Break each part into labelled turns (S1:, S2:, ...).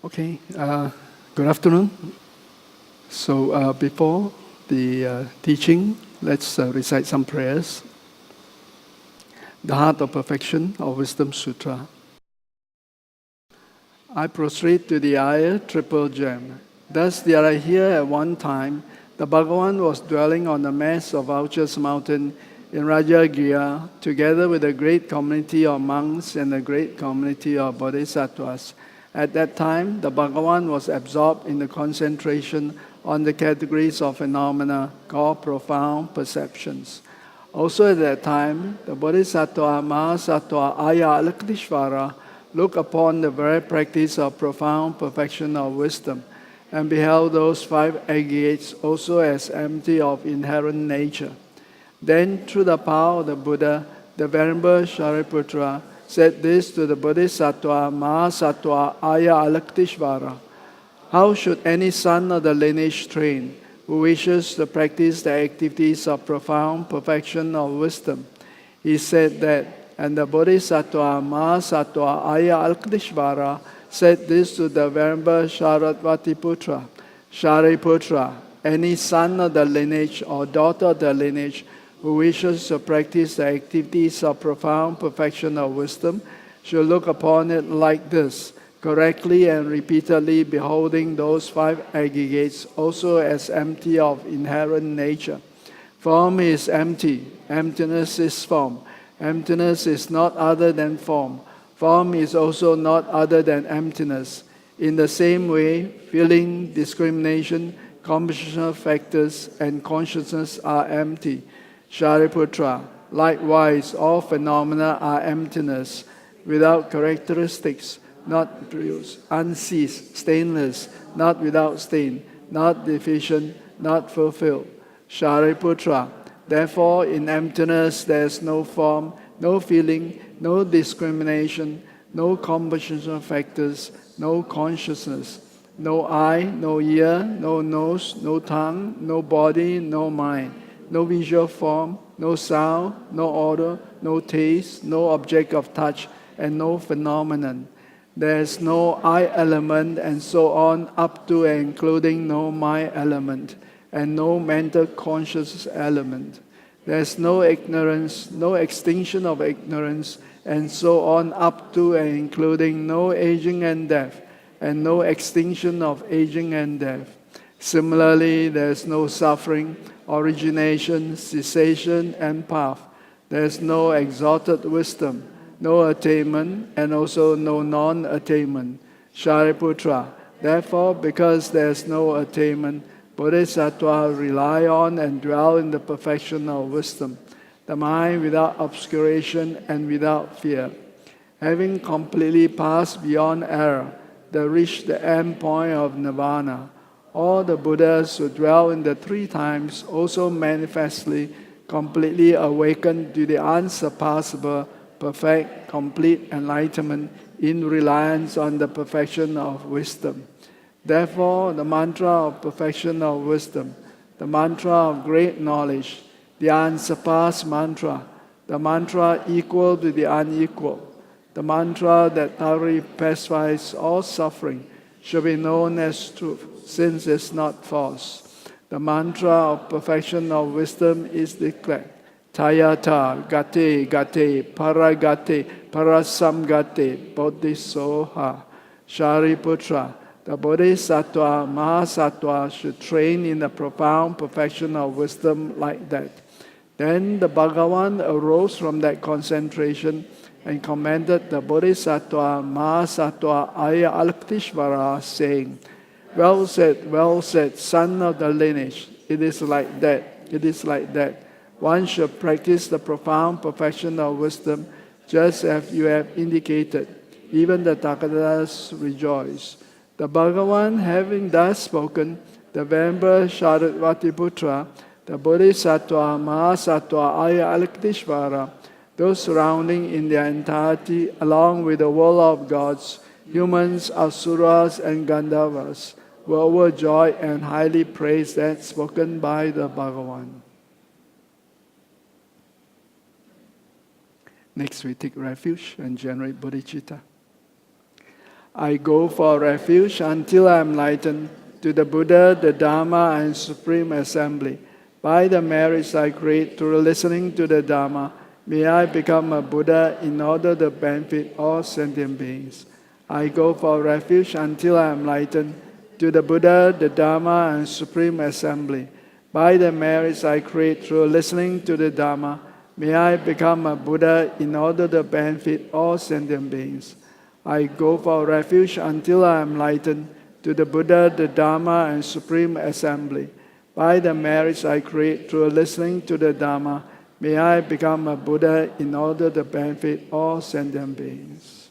S1: Okay, good afternoon. So before the teaching, let's recite some prayers. The Heart of Perfection or Wisdom Sutra. I prostrate to the higher triple gem. Thus there are here at one time, the Bhagavan was dwelling on the mass of Vultures Mountain in Rajagriha, together with a great community of monks and a great community of bodhisattvas. At that time, the Bhagavan was absorbed in the concentration on the categories of phenomena called profound perceptions. Also at that time, the Bodhisattva Mahasattva Avalokiteshvara looked upon the very practice of profound perfection of wisdom and beheld those five aggregates also as empty of inherent nature. Then, through the power of the Buddha, the Venerable Shariputra said this to the Bodhisattva Mahasattva Avalokiteshvara: how should any son of the lineage train who wishes to practice the activities of profound perfection of wisdom? He said that, and the Bodhisattva Mahasattva Avalokiteshvara said this to the Venerable Shariputra: Shariputra, any son of the lineage or daughter of the lineage who wishes to practice the activities of profound perfection of wisdom should look upon it like this, correctly and repeatedly beholding those five aggregates also as empty of inherent nature. Form is empty, emptiness is form. Emptiness is not other than form. Form is also not other than emptiness. In the same way, feeling, discrimination, compositional factors, and consciousness are empty. Shariputra, likewise, all phenomena are emptiness, without characteristics, not produced, unceased, stainless, not without stain, not deficient, not fulfilled. Shariputra, therefore in emptiness there is no form, no feeling, no discrimination, no compositional factors, no consciousness, no eye, no ear, no nose, no tongue, no body, no mind, no visual form, no sound, no odor, no taste, no object of touch, and no phenomenon. There is no I element, and so on, up to and including no my element, and no mental conscious element. There is no ignorance, no extinction of ignorance, and so on, up to and including no aging and death, and no extinction of aging and death. Similarly, there is no suffering, origination, cessation, and path. There is no exalted wisdom, no attainment, and also no non-attainment. Shariputra, therefore, because there is no attainment, Bodhisattva rely on and dwell in the perfection of wisdom, the mind without obscuration and without fear. Having completely passed beyond error, they reach the end point of nirvana. All the Buddhas who dwell in the three times also manifestly, completely awaken to the unsurpassable, perfect, complete enlightenment in reliance on the perfection of wisdom. Therefore, the mantra of perfection of wisdom, the mantra of great knowledge, the unsurpassed mantra, the mantra equal to the unequal, the mantra that thoroughly pacifies all suffering, should be known as truth, since it's not false. The mantra of perfection of wisdom is declared: Tayata gate gate paragate parasamgate bodhisoha. Shariputra, the Bodhisattva Mahasattva should train in the profound perfection of wisdom like that. Then the Bhagavan arose from that concentration and commended the Bodhisattva Mahasattva Avalokiteshvara, saying, well said, son of the lineage. It is like that, it is like that. One should practice the profound perfection of wisdom just as you have indicated. Even the Tathagatas rejoice. The Bhagavan, having thus spoken, the Venerable Shariputra, the Bodhisattva Mahasattva Avalokiteshvara, those surrounding in their entirety, along with the world of gods, humans, asuras, and Gandharvas, were overjoyed and highly praised that spoken by the Bhagavan. Next, we take refuge and generate bodhicitta. I go for refuge until I am enlightened to the Buddha, the Dharma, and Supreme Assembly. By the merits I create through listening to the Dharma, may I become a Buddha in order to benefit all sentient beings. I go for refuge until I am enlightened to the Buddha, the Dharma, and Supreme Assembly. By the merits I create through listening to the Dharma, may I become a Buddha in order to benefit all sentient beings. I go for refuge until I am enlightened to the Buddha, the Dharma, and Supreme Assembly. By the merits I create through listening to the Dharma, may I become a Buddha in order to benefit all sentient beings.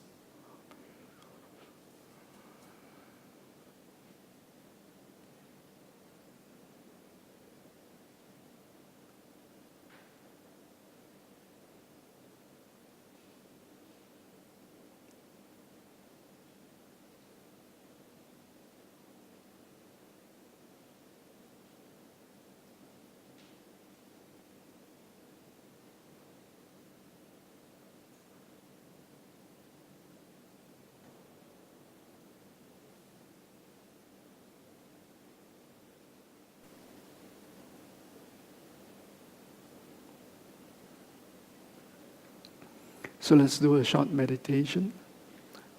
S1: So let's do a short meditation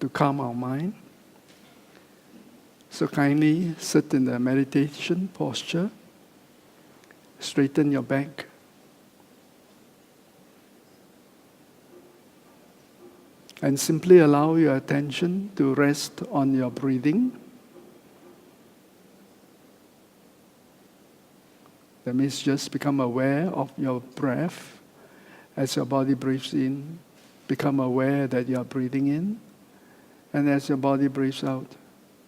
S1: to calm our mind. So kindly sit in the meditation posture. Straighten your back. And simply allow your attention to rest on your breathing. That means just become aware of your breath. As your body breathes in, become aware that you are breathing in. And as your body breathes out,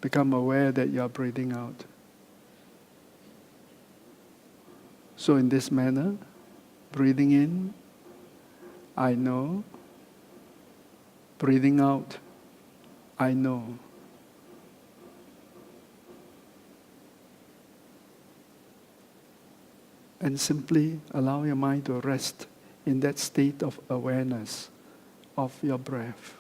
S1: become aware that you are breathing out. So in this manner, breathing in, I know. Breathing out, I know. And simply allow your mind to rest in that state of awareness of your breath.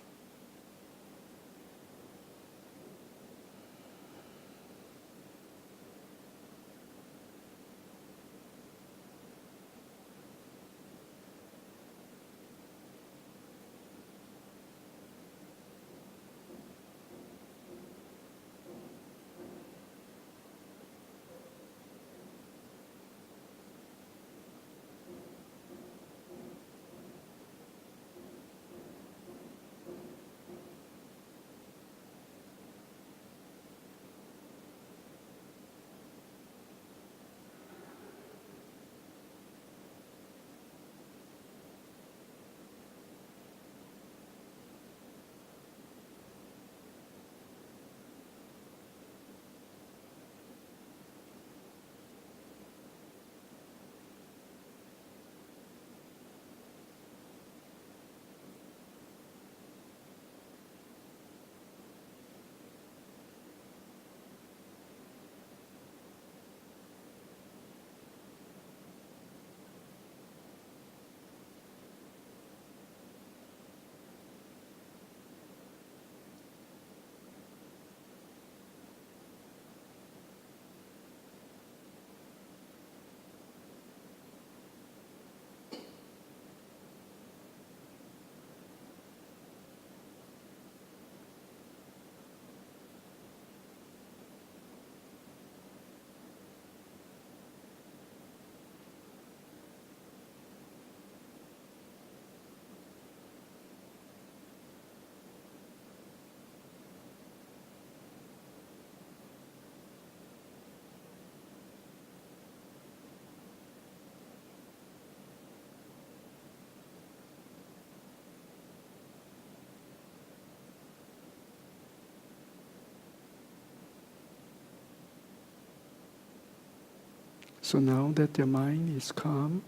S1: So now that your mind is calm,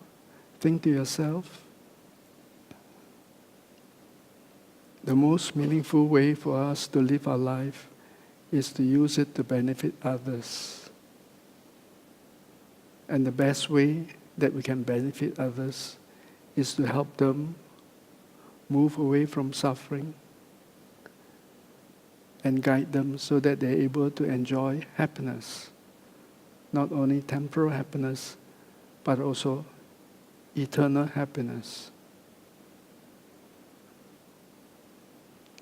S1: think to yourself, the most meaningful way for us to live our life is to use it to benefit others. And the best way that we can benefit others is to help them move away from suffering, and guide them so that they're able to enjoy happiness. Not only temporal happiness, but also eternal happiness.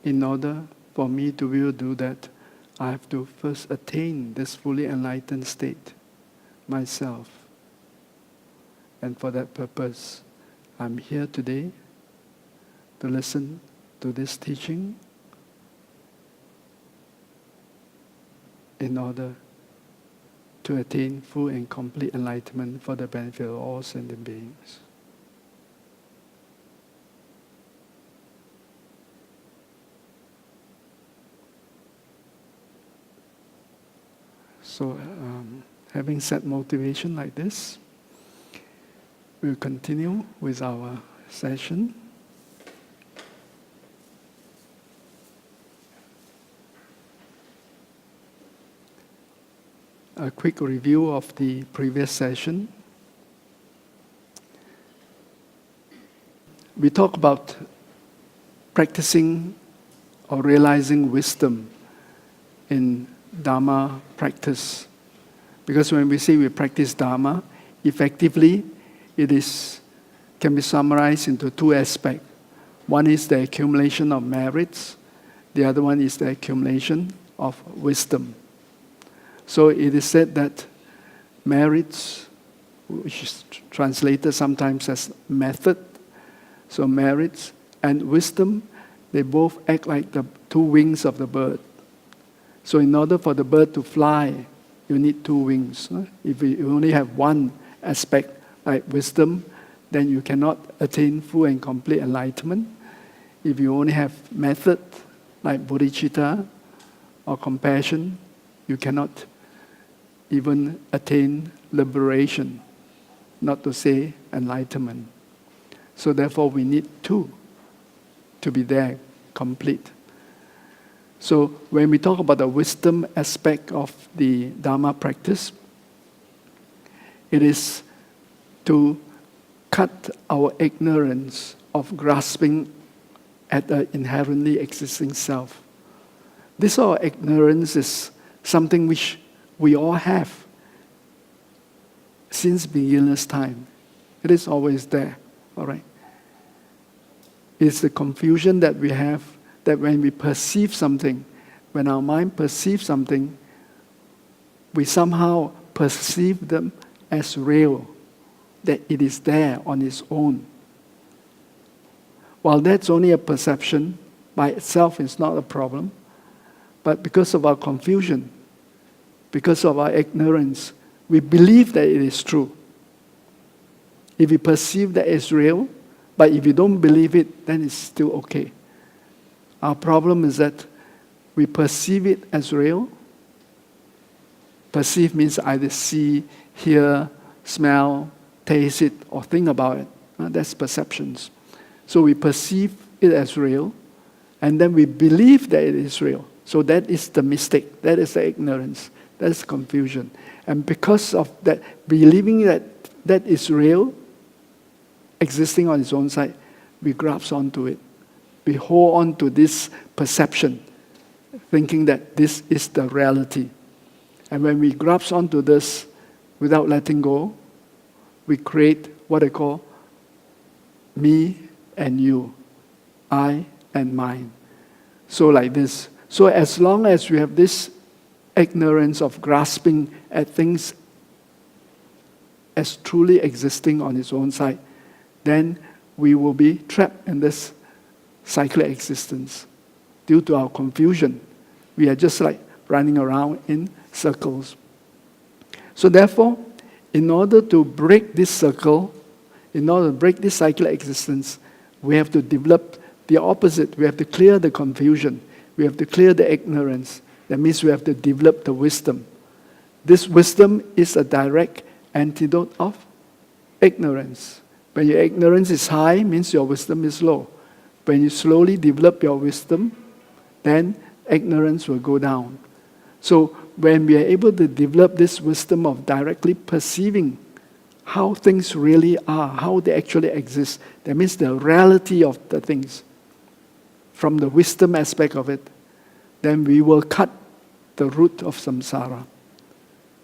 S1: In order for me to be able to do that, I have to first attain this fully enlightened state myself. And for that purpose, I'm here today to listen to this teaching in order to attain full and complete enlightenment for the benefit of all sentient beings. So, having set motivation like this, we'll continue with our session. A quick review of the previous session. We talked about practicing or realizing wisdom in Dharma practice. Because when we say we practice Dharma, effectively it can be summarized into two aspects. One is the accumulation of merits, the other one is the accumulation of wisdom. So it is said that merits, which is translated sometimes as method, so merits and wisdom, they both act like the two wings of the bird. So in order for the bird to fly, you need two wings. If you only have one aspect, like wisdom, then you cannot attain full and complete enlightenment. If you only have method, like bodhicitta or compassion, you cannot even attain liberation, not to say enlightenment. So therefore we need two to be there, complete. So when we talk about the wisdom aspect of the Dharma practice, it is to cut our ignorance of grasping at the inherently existing self. This our ignorance is something which we all have since beginner's time. It is always there, all right? It's the confusion that we have that when we perceive something, when our mind perceives something, we somehow perceive them as real, that it is there on its own. While that's only a perception, by itself is not a problem, but because of our confusion, because of our ignorance, we believe that it is true. If we perceive that it's real, but if you don't believe it, then it's still okay. Our problem is that we perceive it as real. Perceive means either see, hear, smell, taste it, or think about it. That's perceptions. So we perceive it as real, and then we believe that it is real. So that is the mistake. That is the ignorance. That is confusion. And because of that, believing that that is real, existing on its own side, we grasp onto it. We hold on to this perception, thinking that this is the reality. And when we grasp onto this without letting go, we create what I call me and you, I and mine. So like this. So as long as we have this ignorance of grasping at things as truly existing on its own side, then we will be trapped in this cyclic existence. Due to our confusion, we are just like running around in circles. So therefore, in order to break this circle, in order to break this cyclic existence, we have to develop the opposite. We have to clear the confusion. We have to clear the ignorance. That means we have to develop the wisdom. This wisdom is a direct antidote of ignorance. When your ignorance is high, means your wisdom is low. When you slowly develop your wisdom, then ignorance will go down. So when we are able to develop this wisdom of directly perceiving how things really are, how they actually exist, that means the reality of the things, from the wisdom aspect of it, then we will cut the root of samsara.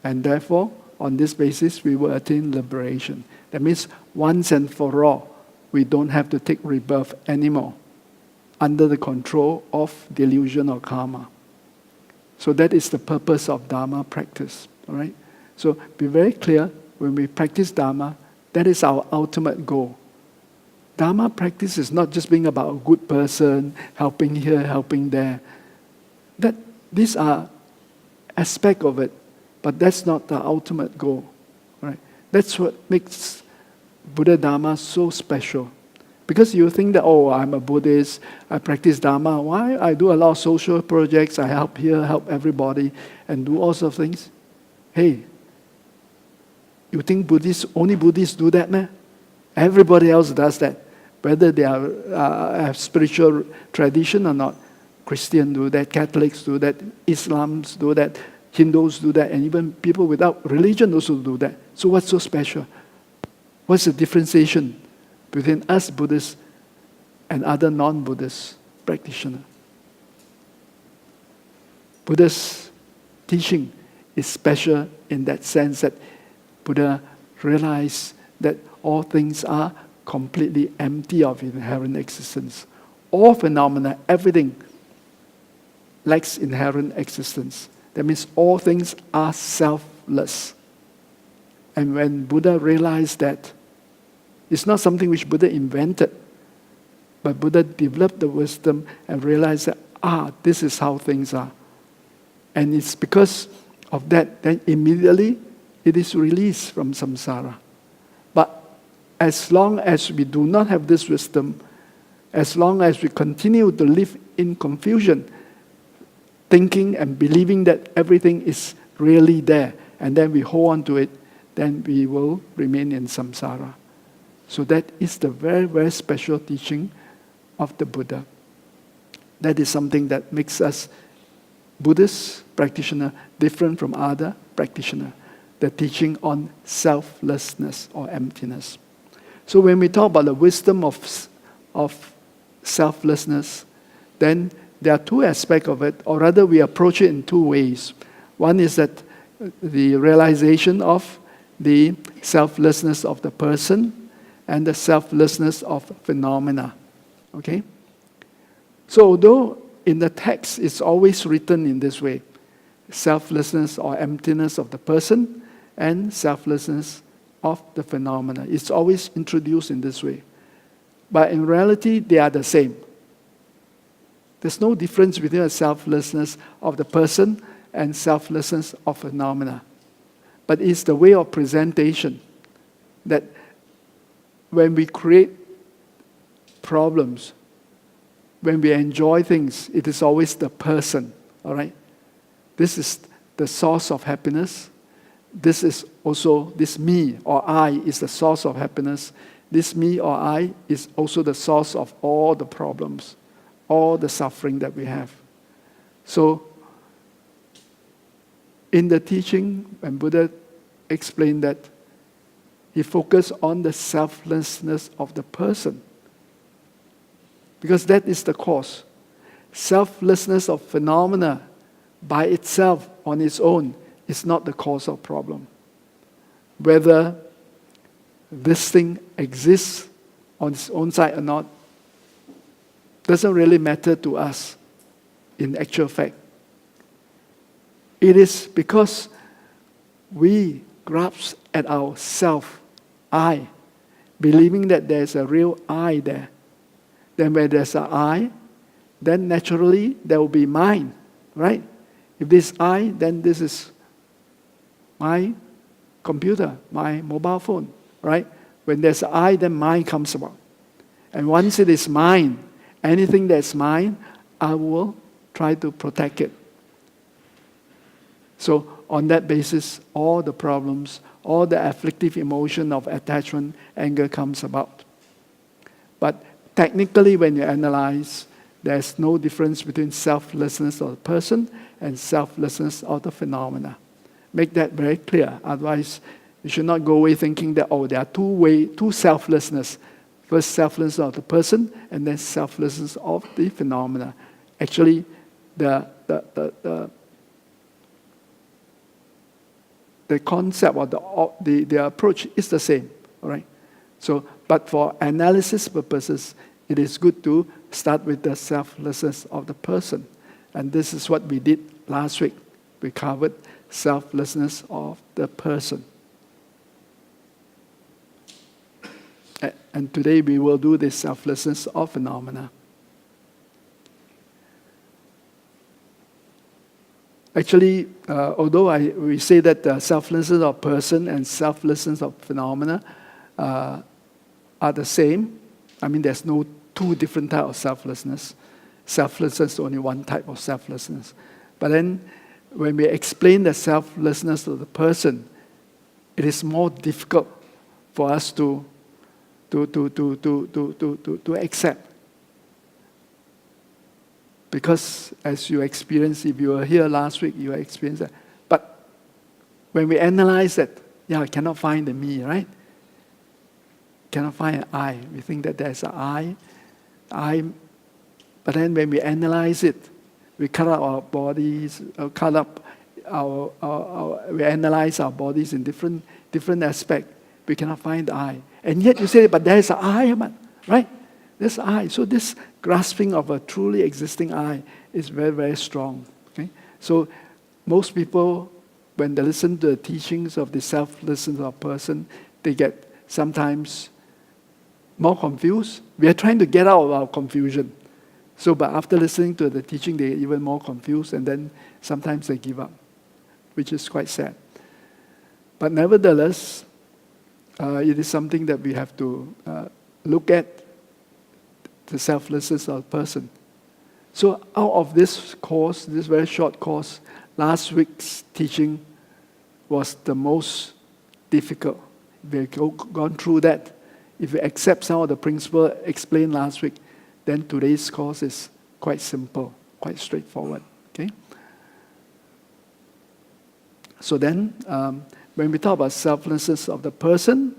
S1: And therefore, on this basis, we will attain liberation. That means once and for all, we don't have to take rebirth anymore under the control of delusion or karma. So that is the purpose of Dharma practice. All right? So be very clear, when we practice Dharma, that is our ultimate goal. Dharma practice is not just being about a good person, helping here, helping there. These are aspects of it, but that's not the ultimate goal. Right? That's what makes Buddha Dharma so special. Because you think that, oh, I'm a Buddhist, I practice Dharma, why? I do a lot of social projects, I help here, help everybody, and do all sorts of things. Hey, you think only Buddhists do that, man? Everybody else does that. Whether they have spiritual tradition or not. Christians do that, Catholics do that, Islams do that, Hindus do that, and even people without religion also do that. So what's so special? What's the differentiation between us Buddhists and other non-Buddhist practitioners? Buddha's teaching is special in that sense that Buddha realized that all things are completely empty of inherent existence. All phenomena, everything lacks inherent existence. That means all things are selfless. And when Buddha realized that, it's not something which Buddha invented, but Buddha developed the wisdom and realized that, this is how things are. And it's because of that, then immediately it is released from samsara. But as long as we do not have this wisdom, as long as we continue to live in confusion, thinking and believing that everything is really there, and then we hold on to it, then we will remain in samsara. So that is the very, very special teaching of the Buddha. That is something that makes us Buddhist practitioner different from other practitioners. The teaching on selflessness or emptiness. So when we talk about the wisdom of selflessness, then there are two aspects of it, or rather we approach it in two ways. One is that the realization of the selflessness of the person and the selflessness of phenomena. Okay? So although in the text it's always written in this way, selflessness or emptiness of the person and selflessness of the phenomena. It's always introduced in this way. But in reality, they are the same. There's no difference between the selflessness of the person and selflessness of phenomena. But it's the way of presentation that when we create problems, when we enjoy things, it is always the person, all right? This is the source of happiness. This is also, this me or I is the source of happiness. This me or I is also the source of all the problems, all the suffering that we have. So, in the teaching, when Buddha explained that, he focused on the selflessness of the person. Because that is the cause. Selflessness of phenomena by itself, on its own, is not the cause of problem. Whether this thing exists on its own side or not doesn't really matter to us in actual fact. It is because we grasp at our self, I, believing that there's a real I there. Then when there's an I, then naturally there will be mine, right? If this I, then this is my computer, my mobile phone, right? When there's an I, then mine comes about. And once it is mine, anything that's mine, I will try to protect it. So on that basis, all the problems, all the afflictive emotion of attachment, anger comes about. But technically, when you analyze, there's no difference between selflessness of the person and selflessness of the phenomena. Make that very clear. Otherwise, you should not go away thinking that, there are two selflessness. First, selflessness of the person, and then selflessness of the phenomena. Actually, the concept or the approach is the same, all right? So, but for analysis purposes, it is good to start with the selflessness of the person. And this is what we did last week. We covered selflessness of the person. And today we will do the selflessness of phenomena. Actually, although we say that the selflessness of person and selflessness of phenomena are the same, I mean, there's no two different types of selflessness. Selflessness is only one type of selflessness. But then, when we explain the selflessness of the person, it is more difficult for us to accept. Because as you experience, if you were here last week, you experienced that. But when we analyze that, I cannot find the me, right? Cannot find an I. We think that there's an I. But then when we analyze it, we cut up our bodies, we analyze our bodies in different aspects. We cannot find the I. And yet you say, but there's an I, right? There's I. So this grasping of a truly existing I is very, very strong. Okay? So most people, when they listen to the teachings of the selflessness of a person, they get sometimes more confused. We are trying to get out of our confusion. So, but after listening to the teaching, they're even more confused, and then sometimes they give up, which is quite sad. But nevertheless, it is something that we have to look at, the selflessness of a person. So out of this course, this very short course, last week's teaching was the most difficult. We've gone through that. If we accept some of the principles explained last week, then today's course is quite simple, quite straightforward. Okay? So then, when we talk about selflessness of the person,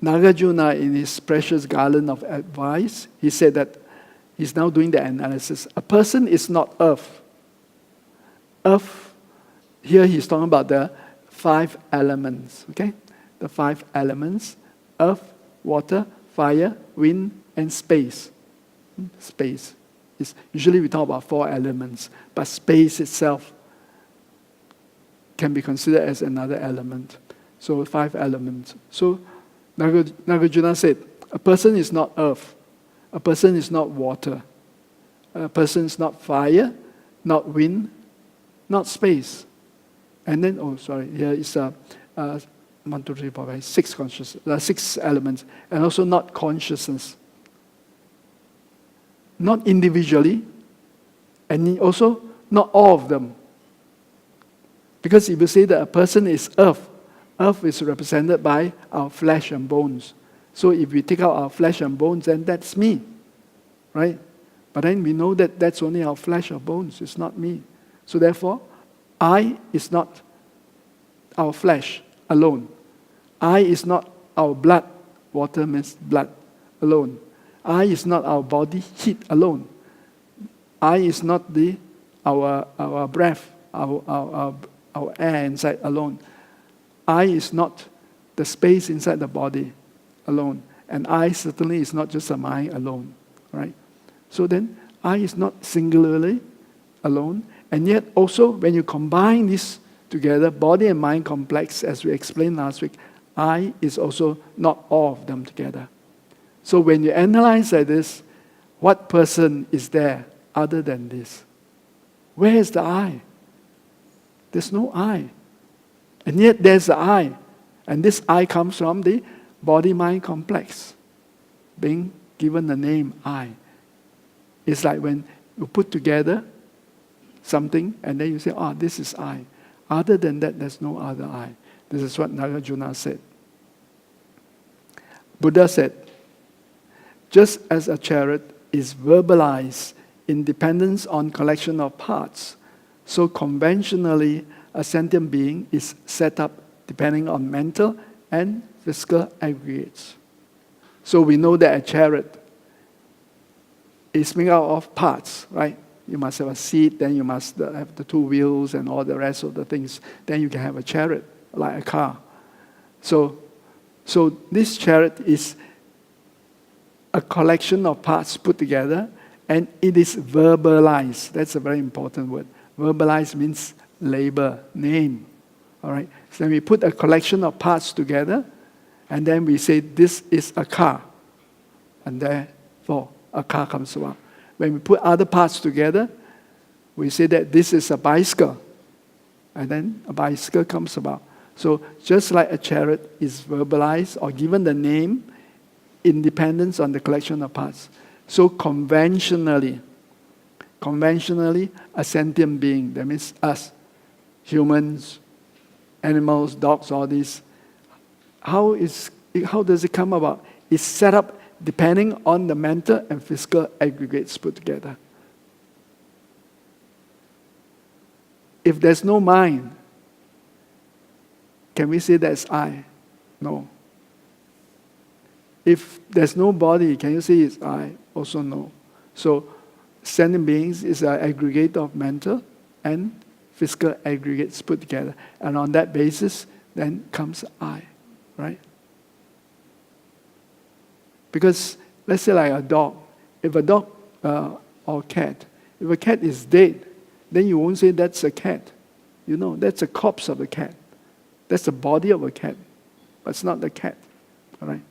S1: Nagarjuna, in his precious garland of advice, he said that he's now doing the analysis. A person is not earth. Earth, here he's talking about the 5 elements, okay? The 5 elements: earth, water, fire, wind, and space. Space. Usually we talk about 4 elements, but space itself can be considered as another element. So 5 elements. So Nagarjuna said, a person is not earth, a person is not water, a person is not fire, not wind, not space. And then, here is 1, 2, 3, 4, 5, 6 consciousness, 6 elements, and also not consciousness. Not individually, and also not all of them. Because if you say that a person is earth, earth is represented by our flesh and bones. So if we take out our flesh and bones, then that's me, right? But then we know that that's only our flesh or bones, it's not me. So therefore, I is not our flesh alone. I is not our blood, water means blood, alone. I is not our body heat alone. I is not our breath, our air inside alone. I is not the space inside the body alone. And I certainly is not just a mind alone. Right? So then, I is not singularly alone. And yet also, when you combine this together, body and mind complex, as we explained last week, I is also not all of them together. So when you analyze like this, what person is there other than this? Where is the I? There's no I. And yet there's the I. And this I comes from the body-mind complex, being given the name I. It's like when you put together something and then you say, this is I. Other than that, there's no other I. This is what Nagarjuna said. Buddha said, just as a chariot is verbalized in dependence on collection of parts, so conventionally a sentient being is set up depending on mental and physical aggregates. So we know that a chariot is made out of parts, right? You must have a seat, then you must have the two wheels and all the rest of the things. Then you can have a chariot, like a car. So this chariot is a collection of parts put together, and it is verbalized. That's a very important word. Verbalized means label, name. All right. So then we put a collection of parts together, and then we say this is a car, and therefore a car comes about. When we put other parts together, we say that this is a bicycle, and then a bicycle comes about. So just like a chariot is verbalized or given the name, independence on the collection of parts. So conventionally, a sentient being, that means us, humans, animals, dogs, all these, how does it come about? It's set up depending on the mental and physical aggregates put together. If there's no mind, can we say that's I? No. If there's no body, can you say it's I? Also no. So sentient beings is an aggregate of mental and physical aggregates put together. And on that basis, then comes I, right? Because let's say like a dog. If a dog or cat, if a cat is dead, then you won't say that's a cat. You know, that's a corpse of a cat. That's the body of a cat, but it's not the cat, all right?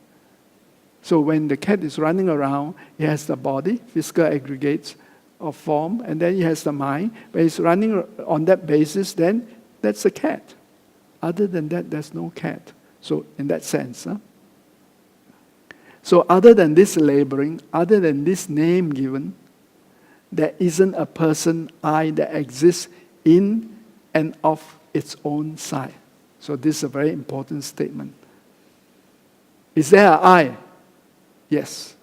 S1: So when the cat is running around, it has the body, physical aggregates of form, and then it has the mind. When it's running on that basis, then that's a cat. Other than that, there's no cat. So in that sense, so other than this labeling, other than this name given, there isn't a person, I, that exists in and of its own side. So this is a very important statement. Is there an I? Yes.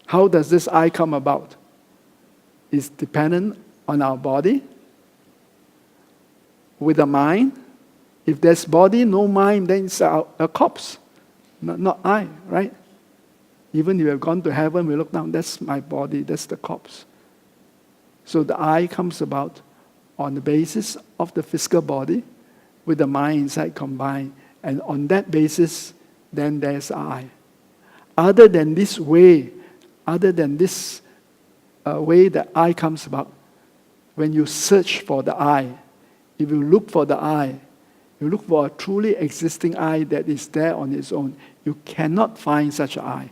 S1: How does this I come about? It's dependent on our body, with the mind. If there's body, no mind, then it's a corpse, not I, right? Even if you have gone to heaven, we look down, that's my body, that's the corpse. So the I comes about on the basis of the physical body, with the mind inside combined. And on that basis, then there's I. Other than this way, way that I comes about, when you search for the I, if you look for the I, you look for a truly existing I that is there on its own, you cannot find such an I.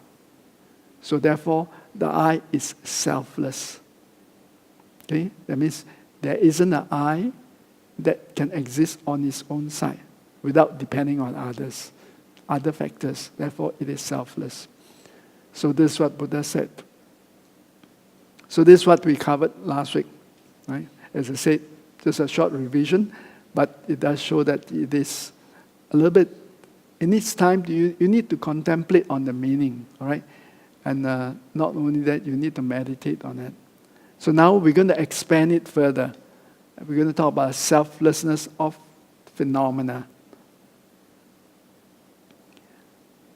S1: So therefore, the I is selfless. Okay? That means there isn't an I that can exist on its own side without depending on others, other factors. Therefore, it is selfless. So this is what Buddha said. So this is what we covered last week. Right? As I said, just a short revision, but it does show that it is a little bit, it needs time. You need to contemplate on the meaning, all right? And not only that, you need to meditate on it. So now we're going to expand it further. We're going to talk about selflessness of phenomena.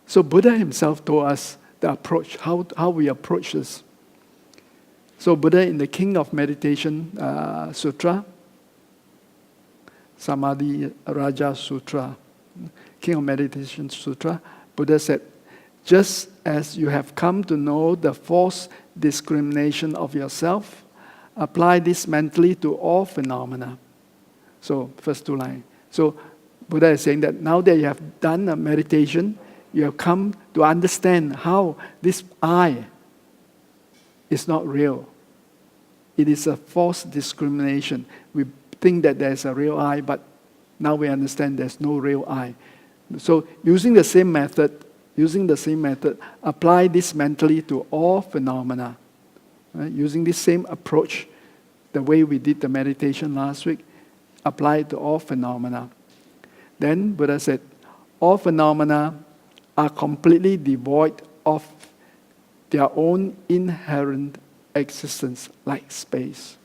S1: So Buddha himself told us the approach, how we approach this. So Buddha in the King of Meditation Sutra, Samadhi Raja Sutra, King of Meditation Sutra, Buddha said, just as you have come to know the false discrimination of yourself, apply this mentally to all phenomena. So, first two lines. So, Buddha is saying that now that you have done a meditation, you have come to understand how this I is not real. It is a false discrimination. We think that there's a real I, but now we understand there's no real I. So, using the same method, apply this mentally to all phenomena. Right? Using this same approach, the way we did the meditation last week, apply it to all phenomena. Then Buddha said, all phenomena are completely devoid of their own inherent existence, like space.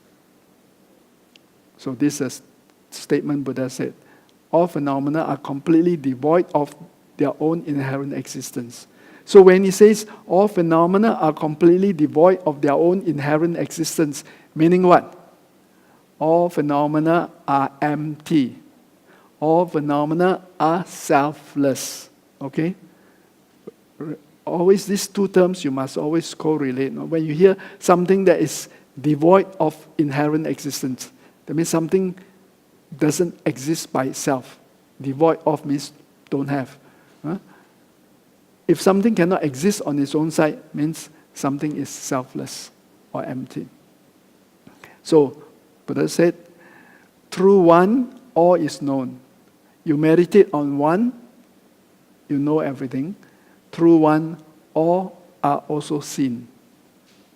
S1: So this is a statement Buddha said. All phenomena are completely devoid of their own inherent existence. So when he says all phenomena are completely devoid of their own inherent existence, Meaning what? All phenomena are empty. All phenomena are selfless. Okay? Always these two terms you must always correlate. No? When you hear something that is devoid of inherent existence, that means something doesn't exist by itself. Devoid of means don't have. Huh? If something cannot exist on its own side, means something is selfless or empty. So, Buddha said, through one, all is known. You meditate on one, you know everything. Through one, all are also seen.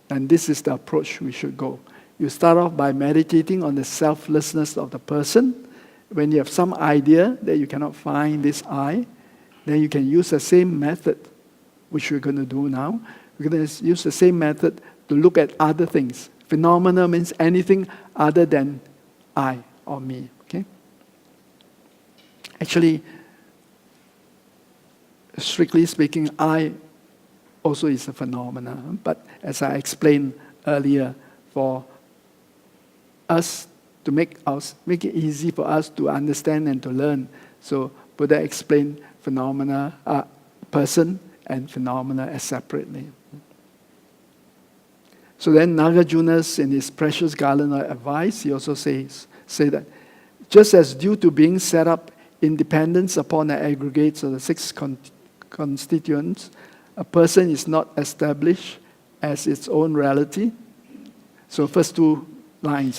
S1: And this is the approach we should go. You start off by meditating on the selflessness of the person. When you have some idea that you cannot find this I, then you can use the same method, which we're going to do now. We're going to use the same method to look at other things. Phenomena means anything other than I or me. Okay? Actually, strictly speaking, I also is a phenomena. But as I explained earlier, for us to make it easy for us to understand and to learn, so Buddha explained phenomena, person and phenomena as separately. So then Nagarjuna's, in his precious garland of advice, he also say that just as due to being set up in dependence upon the aggregates of the six constituents, a person is not established as its own reality. So first two lines.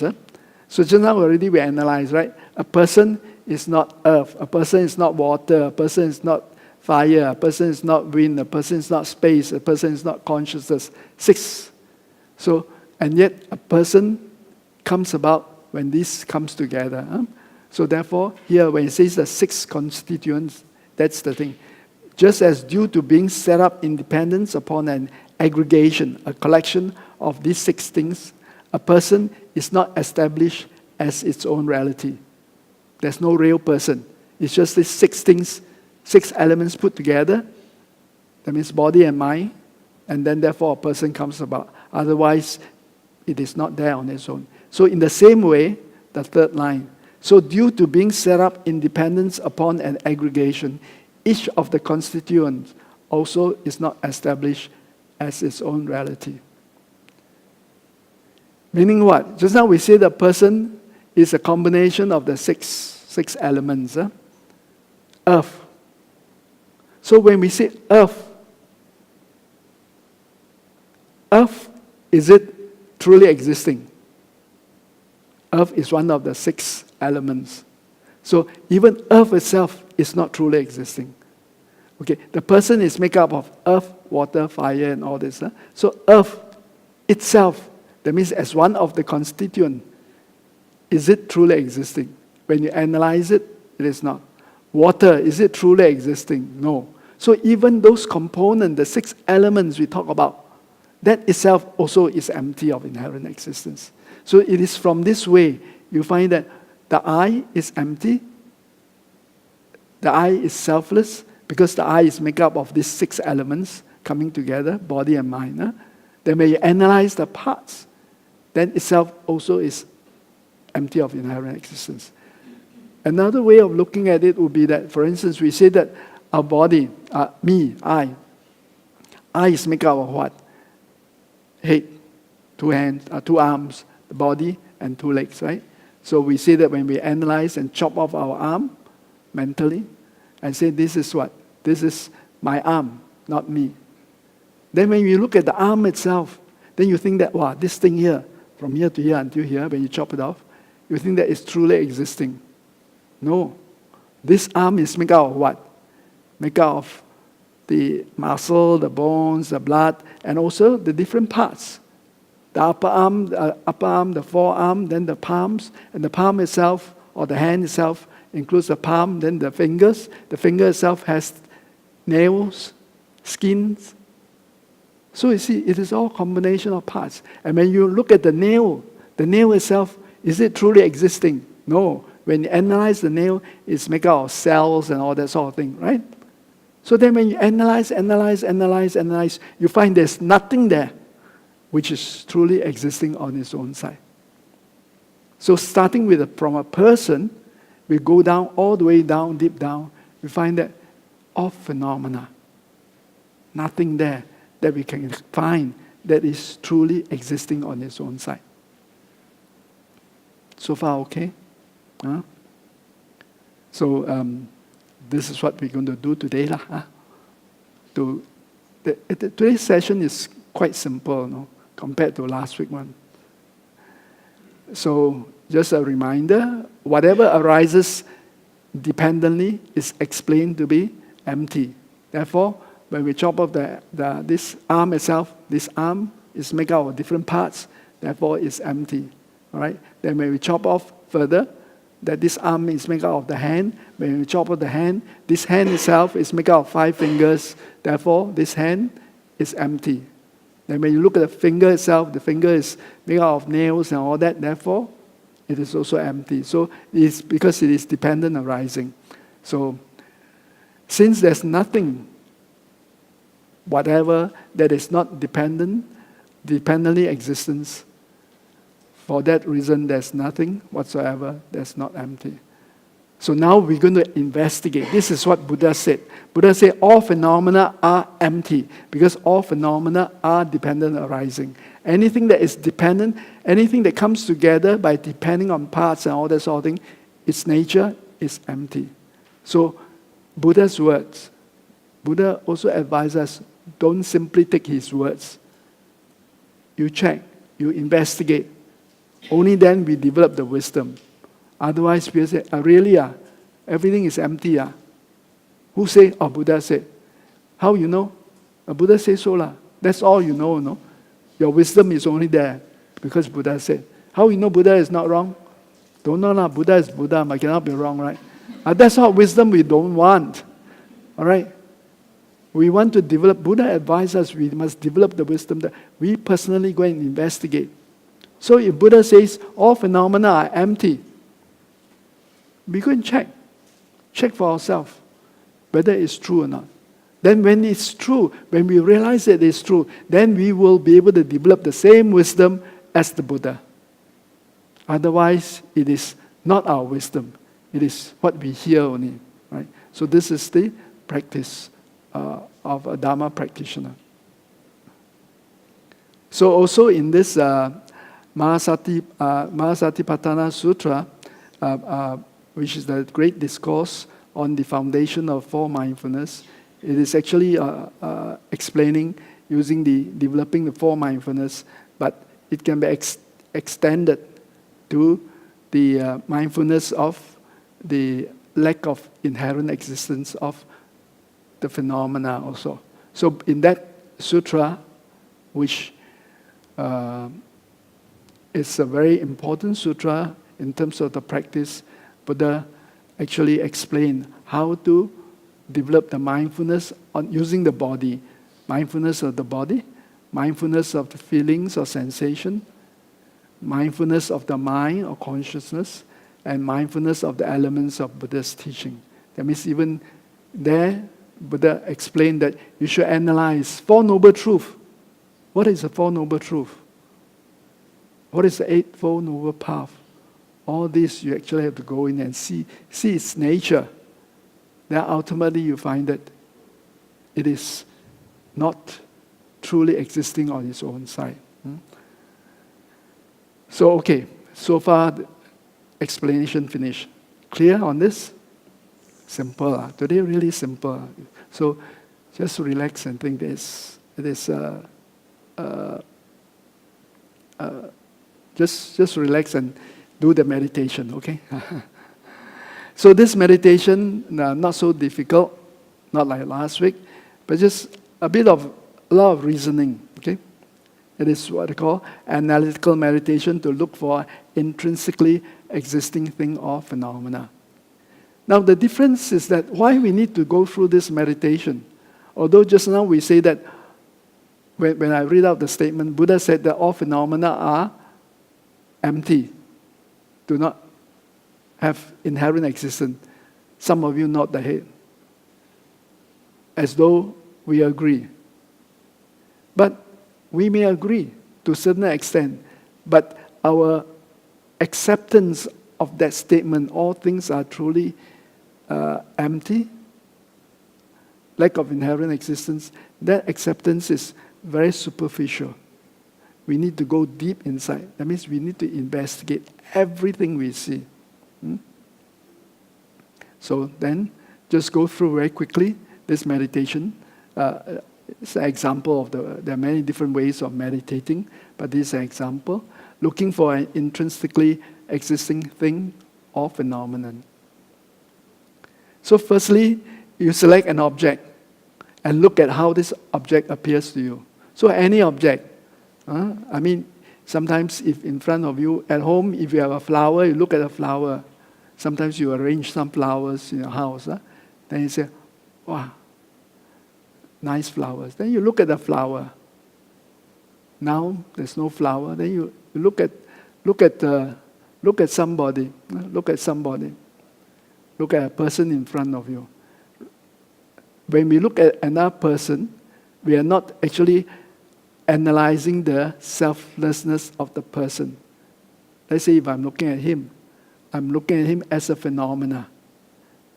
S1: So just now already we analyzed, right? A person is not earth, a person is not water, a person is not fire, a person is not wind, a person is not space, a person is not consciousness. Six. So, and yet a person comes about when this comes together. So therefore, here when it says the six constituents, that's the thing. Just as due to being set up in dependence upon an aggregation, a collection of these six things, a person is not established as its own reality. There's no real person. It's just these six things, six elements put together. That means body and mind. And then therefore a person comes about. Otherwise, it is not there on its own. So in the same way, the third line. So due to being set up in dependence upon an aggregation, each of the constituents also is not established as its own reality. Meaning what? Just now we say the person is a combination of the six elements. Earth. So when we say earth, is it truly existing? Earth is one of the six elements. So even earth itself is not truly existing. Okay, the person is made up of earth, water, fire, and all this. So earth itself, that means as one of the constituent, is it truly existing? When you analyze it, it is not. Water, is it truly existing? No. So even those components, the six elements we talk about, that itself also is empty of inherent existence. So it is from this way you find that the I is empty, the I is selfless, because the I is made up of these six elements coming together, body and mind. Then when you analyze the parts, then itself also is empty of inherent existence. Another way of looking at it would be that, for instance, we say that our body, me, I is made up of what? Head, two hands, two arms, the body, and two legs, right? So we say that when we analyze and chop off our arm mentally, and say this is what? This is my arm, not me. Then when you look at the arm itself, then you think that, wow, this thing here, from here to here until here, when you chop it off, you think that it's truly existing. No. This arm is made out of what? Made out of the muscle, the bones, the blood, and also the different parts. The upper arm, the forearm, then the palms, and the palm itself, or the hand itself, includes the palm, then the fingers. The finger itself has nails, skins. So you see, it is all a combination of parts. And when you look at the nail itself, is it truly existing? No. When you analyze the nail, it's made out of cells and all that sort of thing, right? So then when you analyze, you find there's nothing there which is truly existing on its own side. So starting from a person, we go down, all the way down, deep down, we find that all phenomena, nothing there that we can find that is truly existing on its own side. So far, okay? Huh? So this is what we're going to do today. Huh? Today's session is quite simple, no, compared to last week one. So just a reminder, whatever arises dependently is explained to be empty. Therefore, when we chop off this arm itself, this arm is made out of different parts, therefore it's empty. All right? Then when we chop off further, that this arm is made out of the hand. When we chop off the hand, this hand itself is made out of 5 fingers, therefore this hand is empty. Then when you look at the finger itself, the finger is made out of nails and all that, therefore it is also empty. So it's because it is dependent arising. So since there's nothing, whatever that is not dependently existence, for that reason there's nothing whatsoever that's not empty. So now we're going to investigate. This is what Buddha said. Buddha said all phenomena are empty because all phenomena are dependent arising. Anything that is dependent, anything that comes together by depending on parts and all that sort of thing, its nature is empty. So Buddha's words, Buddha also advises us, don't simply take his words. You check, you investigate. Only then we develop the wisdom. Otherwise, people say, really? Everything is empty. Who say? Oh, Buddha said. How you know? Buddha says so. That's all you know, no? Your wisdom is only there because Buddha said. How you know Buddha is not wrong? Don't know. Buddha is Buddha. I cannot be wrong, right? That's not wisdom we don't want. All right? We want to develop. Buddha advised us we must develop the wisdom that we personally go and investigate. So if Buddha says all phenomena are empty, we go and check for ourselves whether it's true or not. Then when it's true, when we realize that it's true, then we will be able to develop the same wisdom as the Buddha. Otherwise, it is not our wisdom. It is what we hear only. Right? So this is the practice of a Dharma practitioner. So also in this Mahasatipatthana Sutra, which is the great discourse on the foundation of four mindfulness, it is actually explaining using developing the four mindfulness, but it can be extended to the mindfulness of the lack of inherent existence of the phenomena also. So in that sutra, which is a very important sutra in terms of the practice, Buddha actually explained how to develop the mindfulness on using the body. Mindfulness of the body, mindfulness of the feelings or sensation, mindfulness of the mind or consciousness, and mindfulness of the elements of Buddha's teaching. That means even there, Buddha explained that you should analyze Four Noble Truths. What is the Four Noble Truths? What is the Eightfold Noble Path? All this you actually have to go in and see its nature. Then ultimately you find that it is not truly existing on its own side. So okay, so far the explanation finished. Clear on this? Simple. Today really simple. So just relax and think this. It is just relax and do the meditation, okay? So this meditation, not so difficult, not like last week, but just a lot of reasoning, okay? It is what I call analytical meditation to look for intrinsically existing thing or phenomena. Now the difference is that why we need to go through this meditation. Although just now we say that, when I read out the statement, Buddha said that all phenomena are empty, do not have inherent existence. Some of you nod the head, as though we agree. But we may agree to a certain extent, but our acceptance of that statement, all things are truly empty, lack of inherent existence, that acceptance is very superficial. We need to go deep inside. That means we need to investigate everything we see. So then, just go through very quickly this meditation. It's an example of there are many different ways of meditating, but this is an example. Looking for an intrinsically existing thing or phenomenon. So firstly, you select an object and look at how this object appears to you. So any object. Sometimes if in front of you, at home, if you have a flower, you look at a flower. Sometimes you arrange some flowers in your house. Then you say, wow, nice flowers. Then you look at the flower. Now there's no flower. Then you look at somebody. Look at somebody. Look at a person in front of you. When we look at another person, we are not actually analyzing the selflessness of the person. Let's say if I'm looking at him as a phenomena.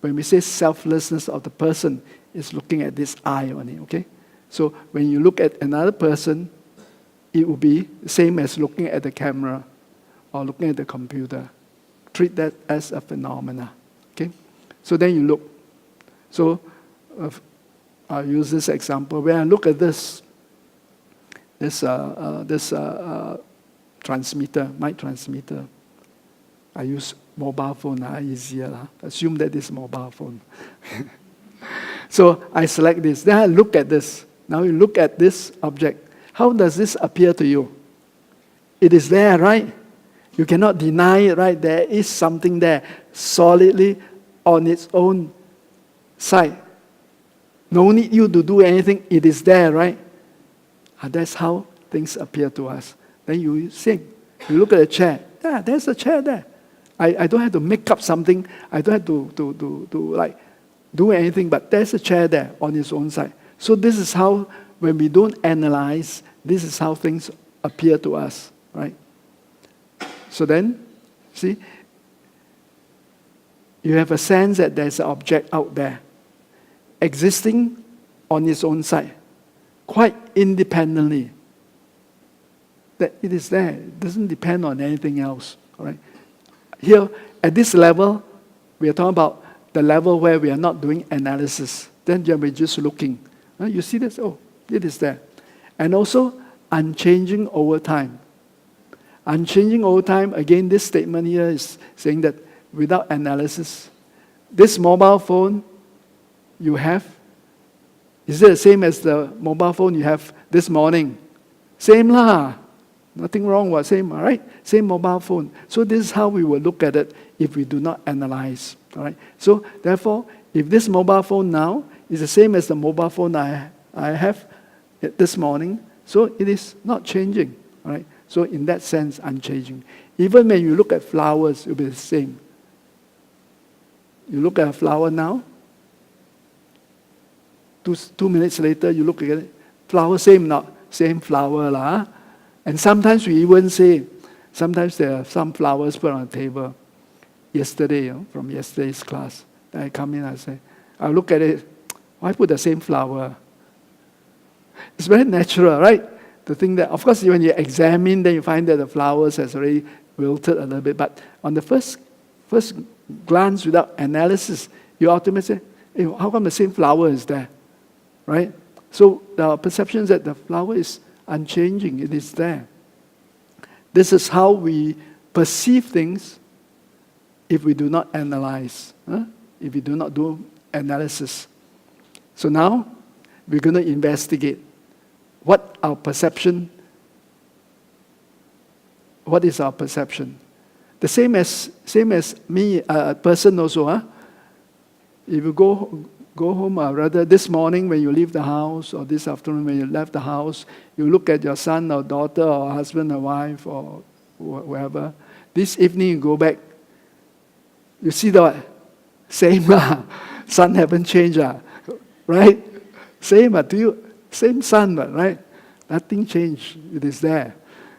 S1: When we say selflessness of the person, it's looking at this eye only, okay? So when you look at another person, it will be the same as looking at the camera or looking at the computer. Treat that as a phenomena, okay? So then you look. So I'll use this example. When I look at this transmitter, mic transmitter, I use mobile phone, easier. Assume that this mobile phone. So I select this. Then I look at this. Now you look at this object. How does this appear to you? It is there, right? You cannot deny it, right? There is something there, solidly on its own side. No need you to do anything. It is there, right? That's how things appear to us. Then you sing. You look at a chair. Yeah, there's a chair there. I don't have to make up something. I don't have to do anything, but there's a chair there on its own side. So this is how, when we don't analyze, this is how things appear to us, right? So then, see, you have a sense that there's an object out there, existing on its own side, quite independently. That it is there. It doesn't depend on anything else, all right? Here, at this level, we are talking about the level where we are not doing analysis. Then we're just looking. You see this? Oh, it is there. And also, unchanging over time. Unchanging over time, again, this statement here is saying that without analysis, this mobile phone you have, is it the same as the mobile phone you have this morning? Same lah. Nothing wrong with same, all right? Same mobile phone. So this is how we will look at it if we do not analyze, all right? So therefore, if this mobile phone now is the same as the mobile phone I have this morning, so it is not changing, all right? So in that sense, unchanging. Even when you look at flowers, it will be the same. You look at a flower now, 2 minutes later, you look at it, flower same not? Same flower lah. And sometimes we even say, sometimes there are some flowers put on the table. Yesterday, from yesterday's class, I come in, I look at it, why put the same flower? It's very natural, right? To think that, of course, when you examine, then you find that the flowers has already wilted a little bit. But on the first glance, without analysis, you ultimately say, hey, how come the same flower is there? Right? So our perception is that the flower is unchanging. It is there. This is how we perceive things if we do not analyze, if we do not do analysis. So now, we're going to investigate what is our perception. The same as me, a person also. If you go home, rather this morning when you leave the house, or this afternoon when you left the house, you look at your son or daughter or husband or wife or whoever. This evening you go back, you see the same sun haven't changed, right? Same to you, same sun, right? Nothing changed. It is there.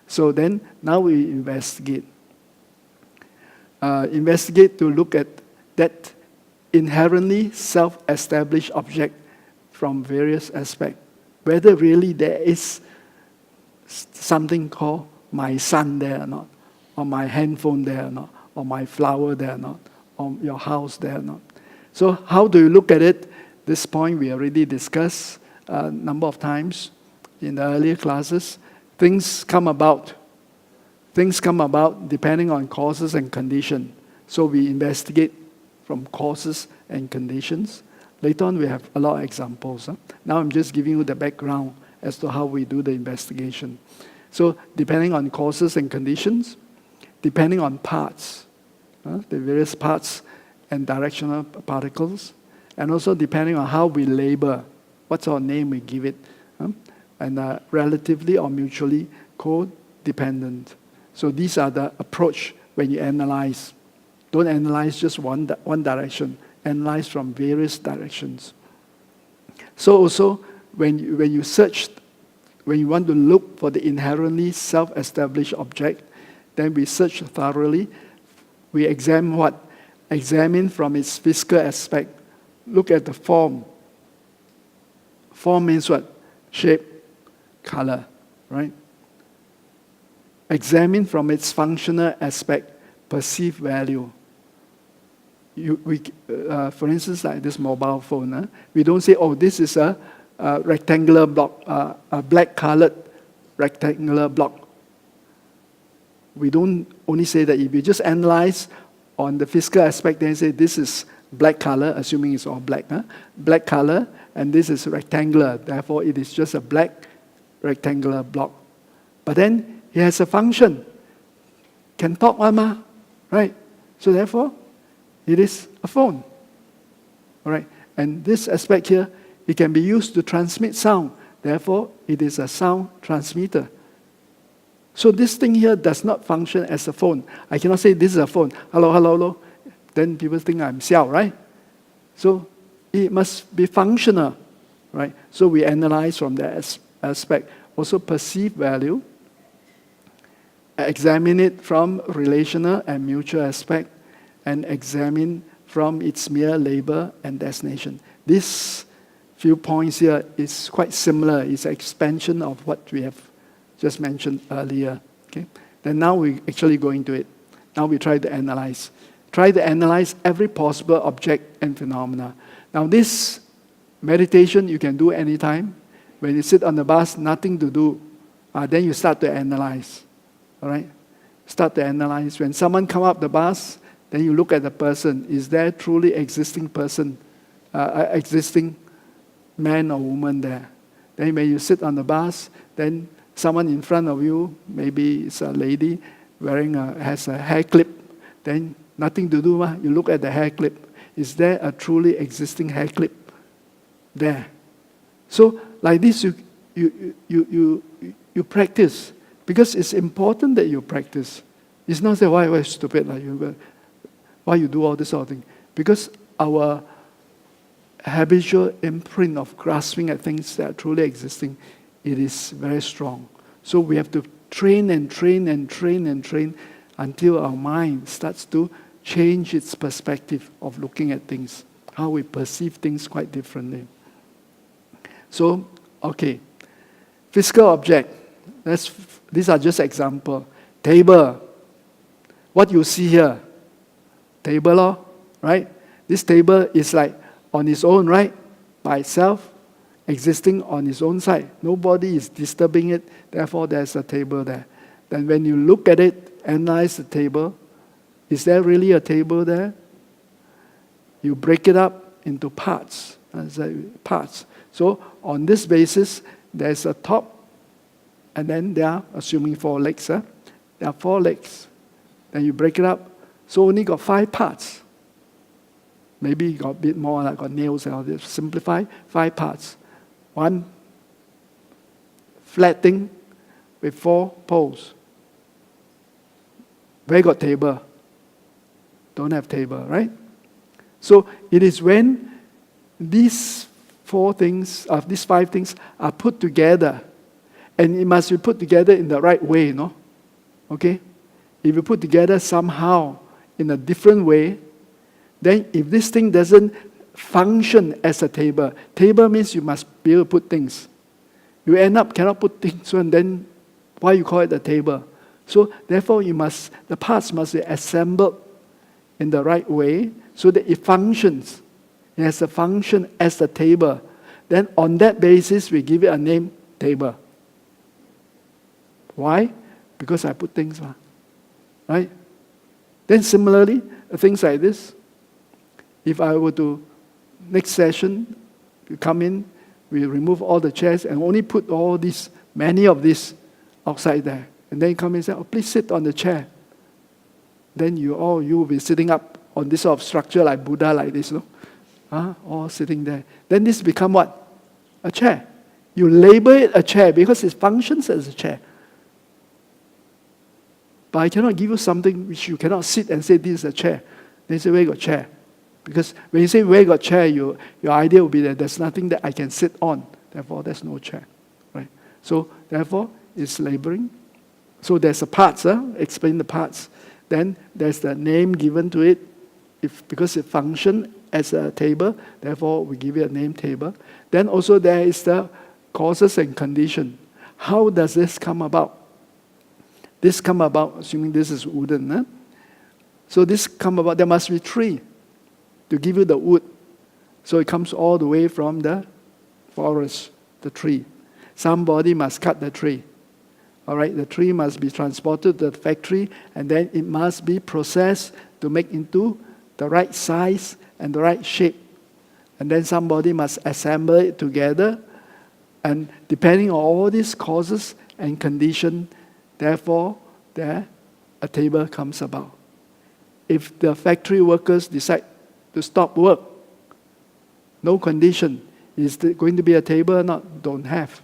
S1: So then now we investigate. investigate to look at that inherently self-established object from various aspects. Whether really there is something called my son there or not, or my handphone there or not, or my flower there or not, or your house there or not. So how do you look at it? This point we already discussed a number of times in the earlier classes. Things come about. Things come about depending on causes and conditions. So we investigate from causes and conditions. Later on, we have a lot of examples. Now I'm just giving you the background as to how we do the investigation. So depending on causes and conditions, depending on parts, the various parts and directional particles, and also depending on how we label, what's our name we give it, and relatively or mutually codependent. So these are the approach when you analyze. Don't analyze just one direction. Analyze from various directions. So also, when you search, when you want to look for the inherently self-established object, then we search thoroughly. We examine what? Examine from its physical aspect. Look at the form. Form means what? Shape, color, right? Examine from its functional aspect, perceived value. For instance, like this mobile phone, we don't say, oh, this is a rectangular block, a black-colored rectangular block. We don't only say that. If you just analyze on the physical aspect, then say this is black color, assuming it's all black. Black color, and this is rectangular. Therefore, it is just a black rectangular block. But then, it has a function. Can talk, right? So therefore, it is a phone. All right? And this aspect here, it can be used to transmit sound. Therefore, it is a sound transmitter. So this thing here does not function as a phone. I cannot say this is a phone. Hello, hello, hello. Then people think I'm Xiao, right? So it must be functional, right? So we analyze from that aspect. Also perceived value. Examine it from relational and mutual aspect, and examine from its mere label and destination. This few points here is quite similar. It's an expansion of what we have just mentioned earlier. Okay? Then now we actually go into it. Now we try to analyze. Try to analyze every possible object and phenomena. Now this meditation you can do anytime. When you sit on the bus, nothing to do, then you start to analyze. All right? Start to analyze. When someone come up the bus, then you look at the person. Is there truly existing person, existing man or woman there? Then when you sit on the bus, then someone in front of you, maybe it's a lady has a hair clip. Then nothing to do. You look at the hair clip. Is there a truly existing hair clip there? So like this, you practice. Because it's important that you practice. It's not say, why stupid? Why you do all this sort of thing? Because our habitual imprint of grasping at things that are truly existing, it is very strong. So we have to train and train and train and train until our mind starts to change its perspective of looking at things, how we perceive things quite differently. So, okay, physical object. These are just examples. Table. What you see here, table, right? This table is like on its own, right? By itself, existing on its own side. Nobody is disturbing it, therefore there's a table there. Then when you look at it, analyze the table, is there really a table there? You break it up into parts. So on this basis, there's a top, and then there are, assuming 4 legs, there are 4 legs. Then you break it up, so only got 5 parts. Maybe you got a bit more, like got nails and all this. Simplify, 5 parts. 1 flat thing with 4 poles. Where got table? Don't have table, right? So it is when these 4 things, these 5 things are put together, and it must be put together in the right way, no? Okay? If you put together somehow in a different way, then if this thing doesn't function as a table means you must be able to put things. You end up cannot put things, and then why you call it a table? So therefore the parts must be assembled in the right way so that it functions. It has a function as a table. Then on that basis, we give it a name, table. Why? Because I put things, right? Then similarly, things like this. If I were to, next session, you come in, we remove all the chairs and only put all these, many of these outside there. And then you come in and say, oh, please sit on the chair. Then you will be sitting up on this sort of structure like Buddha, like this, all sitting there. Then this become what? A chair. You label it a chair because it functions as a chair. But I cannot give you something which you cannot sit and say this is a chair. Then you say, where you got chair? Because when you say where you got chair, your idea will be that there's nothing that I can sit on. Therefore, there's no chair. Right? So, therefore, it's labeling. So there's the parts, explain the parts. Then there's the name given to it. Because it functions as a table, therefore we give it a name table. Then also there is the causes and condition. How does this come about? This come about, assuming this is wooden. So this come about, there must be tree to give you the wood. So it comes all the way from the forest, the tree. Somebody must cut the tree. All right, the tree must be transported to the factory, and then it must be processed to make into the right size and the right shape. And then somebody must assemble it together. And depending on all these causes and condition, therefore, a table comes about. If the factory workers decide to stop work, no condition, is there going to be a table or not? Don't have.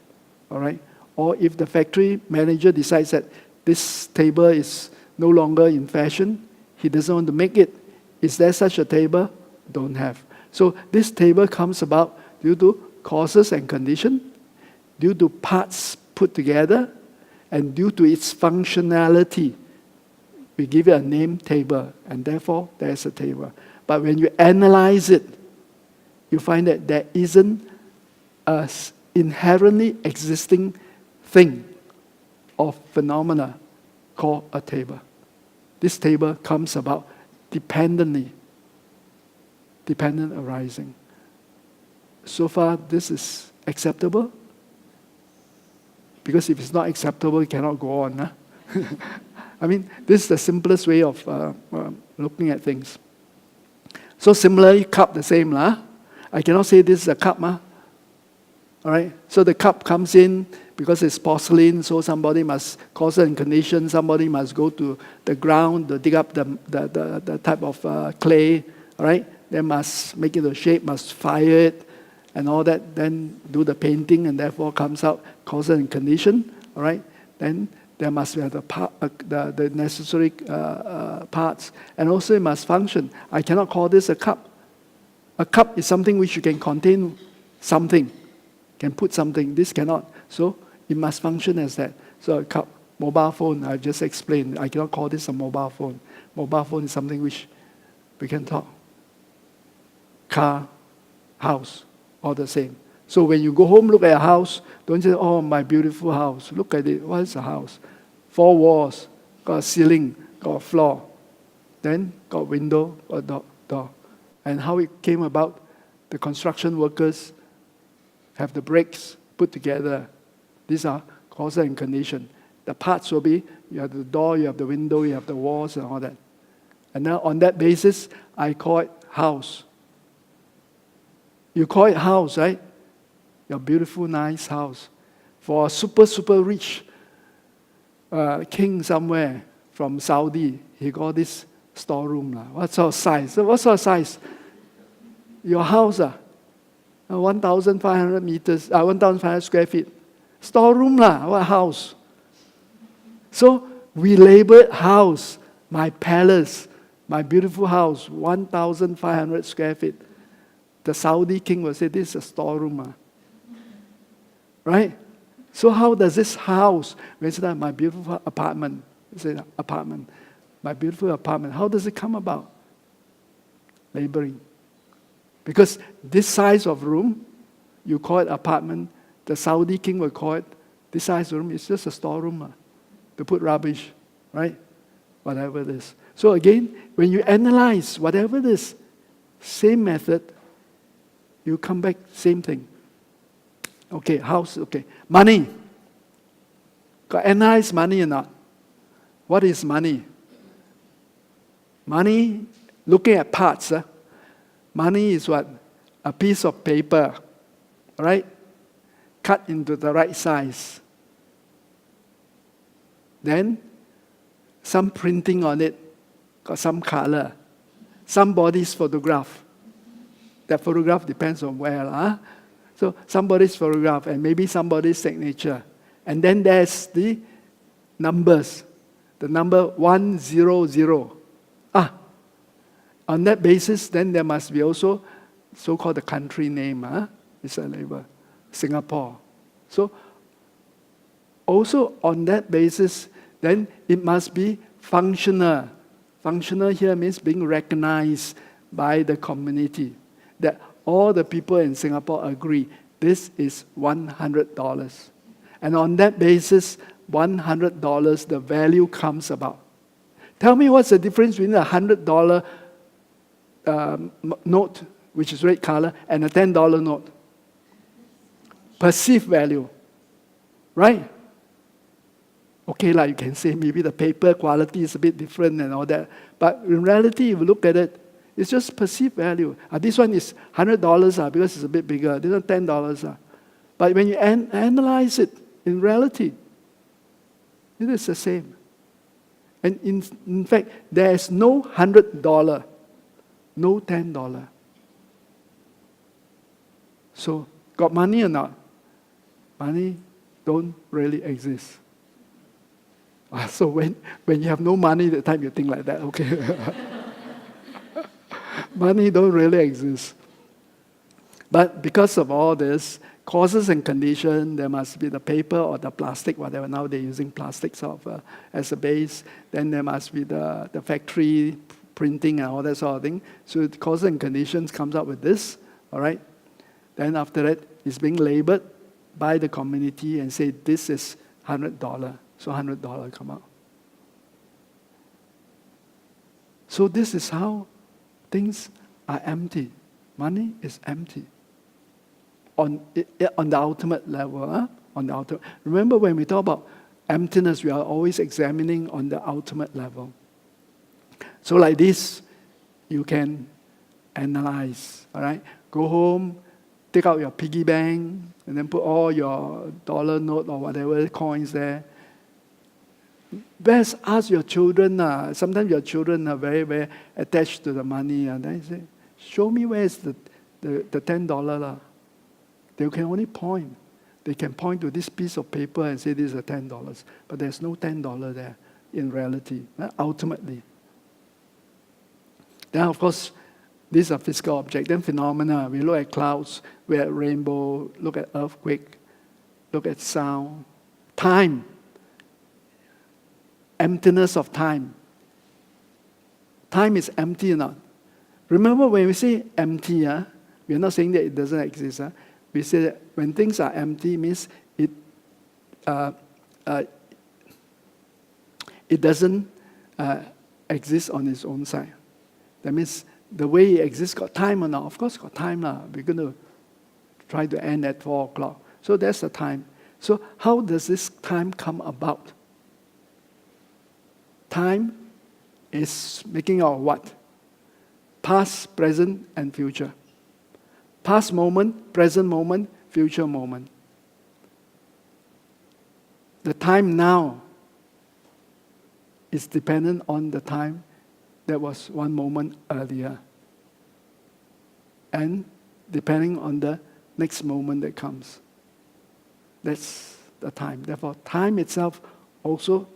S1: All right? Or if the factory manager decides that this table is no longer in fashion, he doesn't want to make it, is there such a table? Don't have. So this table comes about due to causes and condition, due to parts put together, and due to its functionality. We give it a name, table, and therefore there's a table. But when you analyze it, you find that there isn't an inherently existing thing or phenomena called a table. This table comes about dependent arising. So far, this is acceptable? Because if it's not acceptable, it cannot go on. I mean, this is the simplest way of looking at things. So similarly, cup the same. I cannot say this is a cup. All right? So the cup comes in because it's porcelain, so somebody must cause and condition, somebody must go to the ground to dig up the type of clay, all right? They must make it a shape, must fire it, and all that, then do the painting, and therefore comes out cause and condition, all right? Then there must be the necessary parts, and also it must function. I cannot call this a cup. A cup is something which you can contain something, can put something. This cannot. So it must function as that. So a cup, mobile phone, I just explained. I cannot call this a mobile phone. Mobile phone is something which we can talk. Car, house, all the same. So when you go home, look at a house, don't say, oh, my beautiful house. Look at it. What is a house? 4 walls, got a ceiling, got a floor. Then got window, got a door. And how it came about, the construction workers have the bricks put together. These are cause and condition. The parts will be, you have the door, you have the window, you have the walls and all that. And now on that basis, I call it house. You call it house, right? Your beautiful, nice house. For a super, super rich king somewhere from Saudi, he got this storeroom. What sort of size? What sort of size? Your house, 1,500 meters, 1,500 square feet. Storeroom, what house? So we label house, my palace, my beautiful house, 1,500 square feet. The Saudi king will say, this is a storeroom. Right? So how does this house, when it's my beautiful apartment, it's an apartment. my beautiful apartment. How does it come about? Laboring. Because this size of room, you call it apartment, the Saudi king will call it, this size room is just a storeroom to put rubbish, right? Whatever it is. So again, when you analyze whatever it is, same method, you come back, same thing. Okay, house, okay. Money. Got analyze money or not? What is money? Money, looking at parts, money is what? A piece of paper, right? Cut into the right size. Then, some printing on it, got some color. Somebody's photograph. That photograph depends on where. So somebody's photograph and maybe somebody's signature. And then there's the numbers. The number 100. On that basis, then there must be also so-called the country name. It's a label. Singapore. So also on that basis, then it must be functional. Functional here means being recognized by the community. That all the people in Singapore agree, this is $100. And on that basis, $100, the value comes about. Tell me what's the difference between a $100 note, which is red color, and a $10 note? Perceived value. Right? Okay, like you can say maybe the paper quality is a bit different and all that. But in reality, if you look at it, it's just perceived value. This one is $100 because it's a bit bigger. This one $10. But when you analyze it in reality, it is the same. And in fact, there is no $100, no $10. So, got money or not? Money don't really exist. So when you have no money, the time you think like that, okay. Money don't really exist. But because of all this, causes and conditions, there must be the paper or the plastic, whatever. Now they're using plastic as a base. Then there must be the factory printing and all that sort of thing. So the causes and conditions comes up with this, all right? Then after that, it's being labeled by the community and say, this is $100. So $100 come out. So this is how things are empty. Money is empty. On the ultimate level. Remember when we talk about emptiness, we are always examining on the ultimate level. So like this, you can analyze. All right? Go home, take out your piggy bank, and then put all your dollar note or whatever coins there. Best ask your children. Sometimes your children are very, very attached to the money. And they say, show me where is the $10. They can only point. They can point to this piece of paper and say this is $10. But there's no $10 there in reality, ultimately. Then, of course, these are physical objects. Then phenomena. We look at clouds, we look at rainbow, look at earthquake, look at sound. Time. Emptiness of time. Time is empty or not? Remember when we say empty, we're not saying that it doesn't exist. We say that when things are empty, means it doesn't exist on its own side. That means the way it exists got time or not? Of course got time. We're going to try to end at 4 o'clock. So that's the time. So how does this time come about? Time is making out what? Past, present, and future. Past moment, present moment, future moment. The time now is dependent on the time that was one moment earlier. And depending on the next moment that comes. That's the time. Therefore, time itself also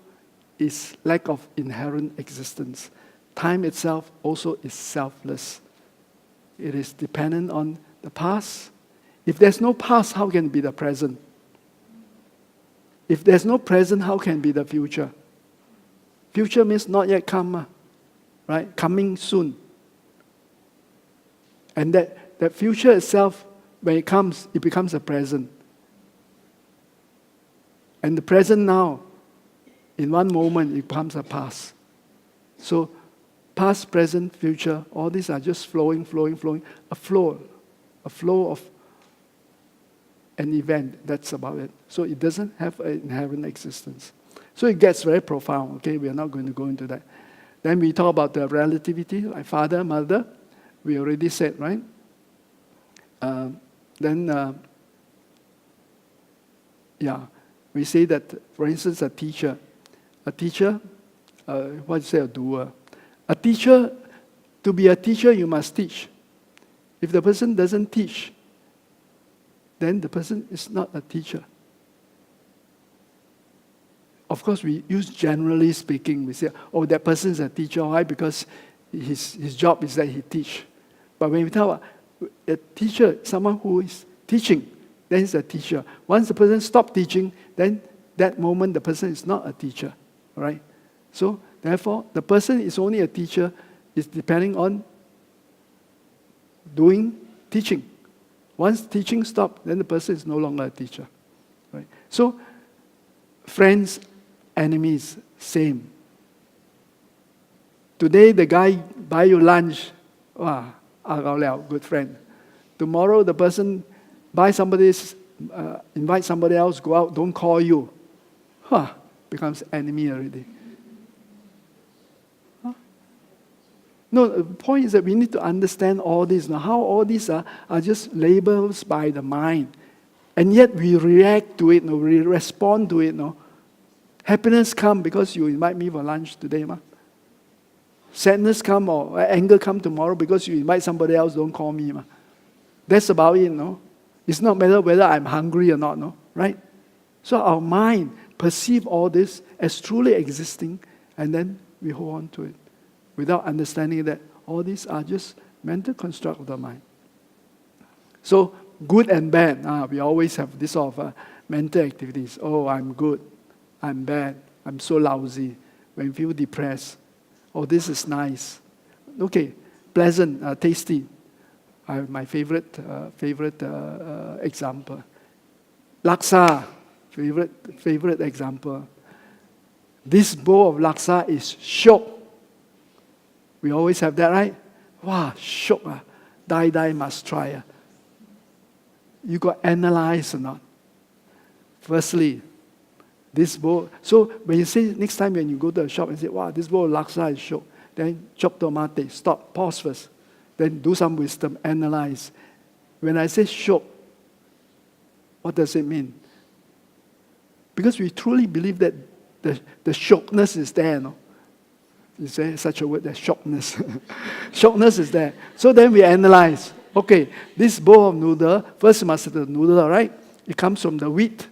S1: is lack of inherent existence. Time itself also is selfless. It is dependent on the past. If there's no past, how can it be the present? If there's no present, how can it be the future? Future means not yet come, right? Coming soon. And that future itself, when it comes, it becomes a present. And the present now, in one moment, it becomes a past. So, past, present, future, all these are just flowing. A flow of an event. That's about it. So it doesn't have an inherent existence. So it gets very profound. Okay, we are not going to go into that. Then we talk about the relativity, like father, mother. We already said, right? We say that, for instance, a teacher, what do you say, a doer? A teacher, to be a teacher, you must teach. If the person doesn't teach, then the person is not a teacher. Of course, we use generally speaking. We say, oh, that person is a teacher. Why? Because his job is that he teach. But when we talk about a teacher, someone who is teaching, then he's a teacher. Once the person stops teaching, then that moment the person is not a teacher. Right? So, therefore, the person is only a teacher is depending on teaching. Once teaching stops, then the person is no longer a teacher. Right? So, friends, enemies, same. Today, the guy buy you lunch, good friend. Tomorrow, the person invite somebody else, go out, don't call you. Becomes enemy already. No, the point is that we need to understand all this. Now, how all these are just labels by the mind. And yet we react to it, we respond to it. Happiness come because you invite me for lunch today. Sadness come or anger come tomorrow because you invite somebody else, don't call me. That's about it. It's not matter whether I'm hungry or not, right? So our mind perceive all this as truly existing, and then we hold on to it without understanding that all these are just mental construct of the mind. So good and bad, we always have this sort of mental activities. Oh, I'm good, I'm bad, I'm so lousy. When you feel depressed, oh, this is nice. Okay, pleasant, tasty. My favorite example. Laksa, favorite example. This bowl of laksa is shiok. We always have that, right? Wow, shiok. Die must try. You got analyze or not? Firstly, this bowl. So when you say next time when you go to a shop and say, wow, this bowl of laksa is shiok, then chop tomate, stop, pause first. Then do some wisdom, analyze. When I say shiok, what does it mean? Because we truly believe that the shiokness is there, Is there such a word, that shockness? Shockness is there. So then we analyze. Okay, this bowl of noodle, first you must have the noodle, right? It comes from the wheat,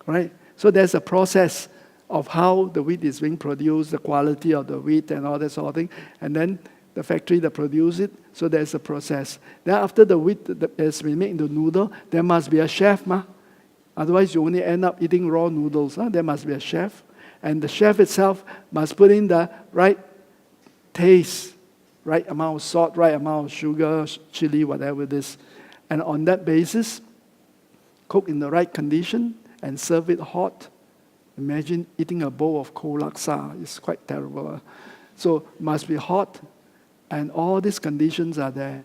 S1: right? So there's a process of how the wheat is being produced, the quality of the wheat and all that sort of thing. And then the factory that produces it, so there's a process. Then after the wheat has been made into noodle, there must be a chef, Otherwise you only end up eating raw noodles. There must be a chef. And the chef itself must put in the right taste, right amount of salt, right amount of sugar, chili, whatever it is. And on that basis, cook in the right condition and serve it hot. Imagine eating a bowl of cold laksa. It's quite terrible. So it must be hot, and all these conditions are there.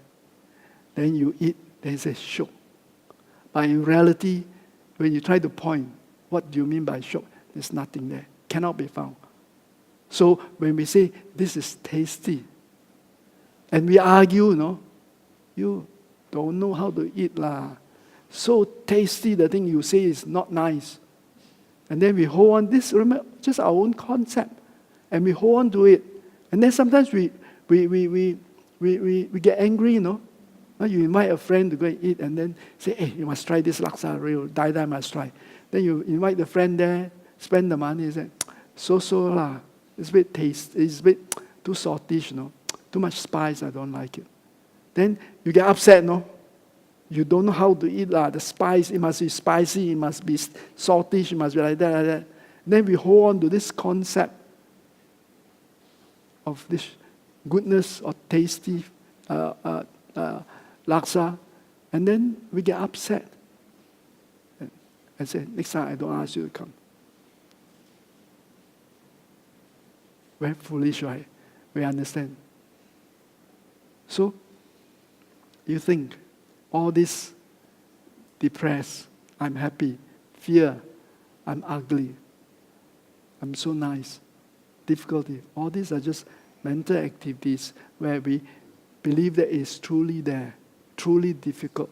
S1: Then you eat, then it says shiok. But in reality, when you try to point, what do you mean by shiok? There's nothing there. Cannot be found. So when we say this is tasty, and we argue, you don't know how to eat lah. So tasty, the thing you say is not nice. And then we hold on this, remember, just our own concept. And we hold on to it. And then sometimes we get angry, You invite a friend to go and eat and then say, hey, you must try this laksa, real, die must try. Then you invite the friend there, spend the money, and say, so lah. It's a bit it's a bit too saltish, Too much spice, I don't like it. Then you get upset, You don't know how to eat lah. The spice, it must be spicy, it must be saltish, it must be like that. Then we hold on to this concept. of this goodness or tasty laksa, and then we get upset and say, next time I don't ask you to come. Very foolish, right? We understand. So, you think, all this depressed, I'm happy, fear, I'm ugly, I'm so nice, difficulty, all these are just mental activities where we believe that it's truly there, truly difficult,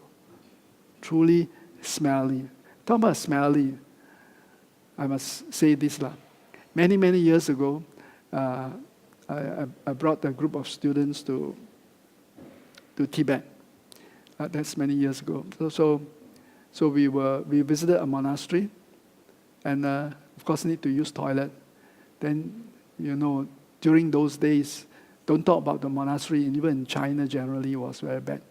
S1: truly smelly. Talk about smelly, I must say this. Many, many years ago, I brought a group of students to Tibet. That's many years ago. So we visited a monastery, and of course need to use toilet. Then, during those days, don't talk about the monastery, even in China generally was very bad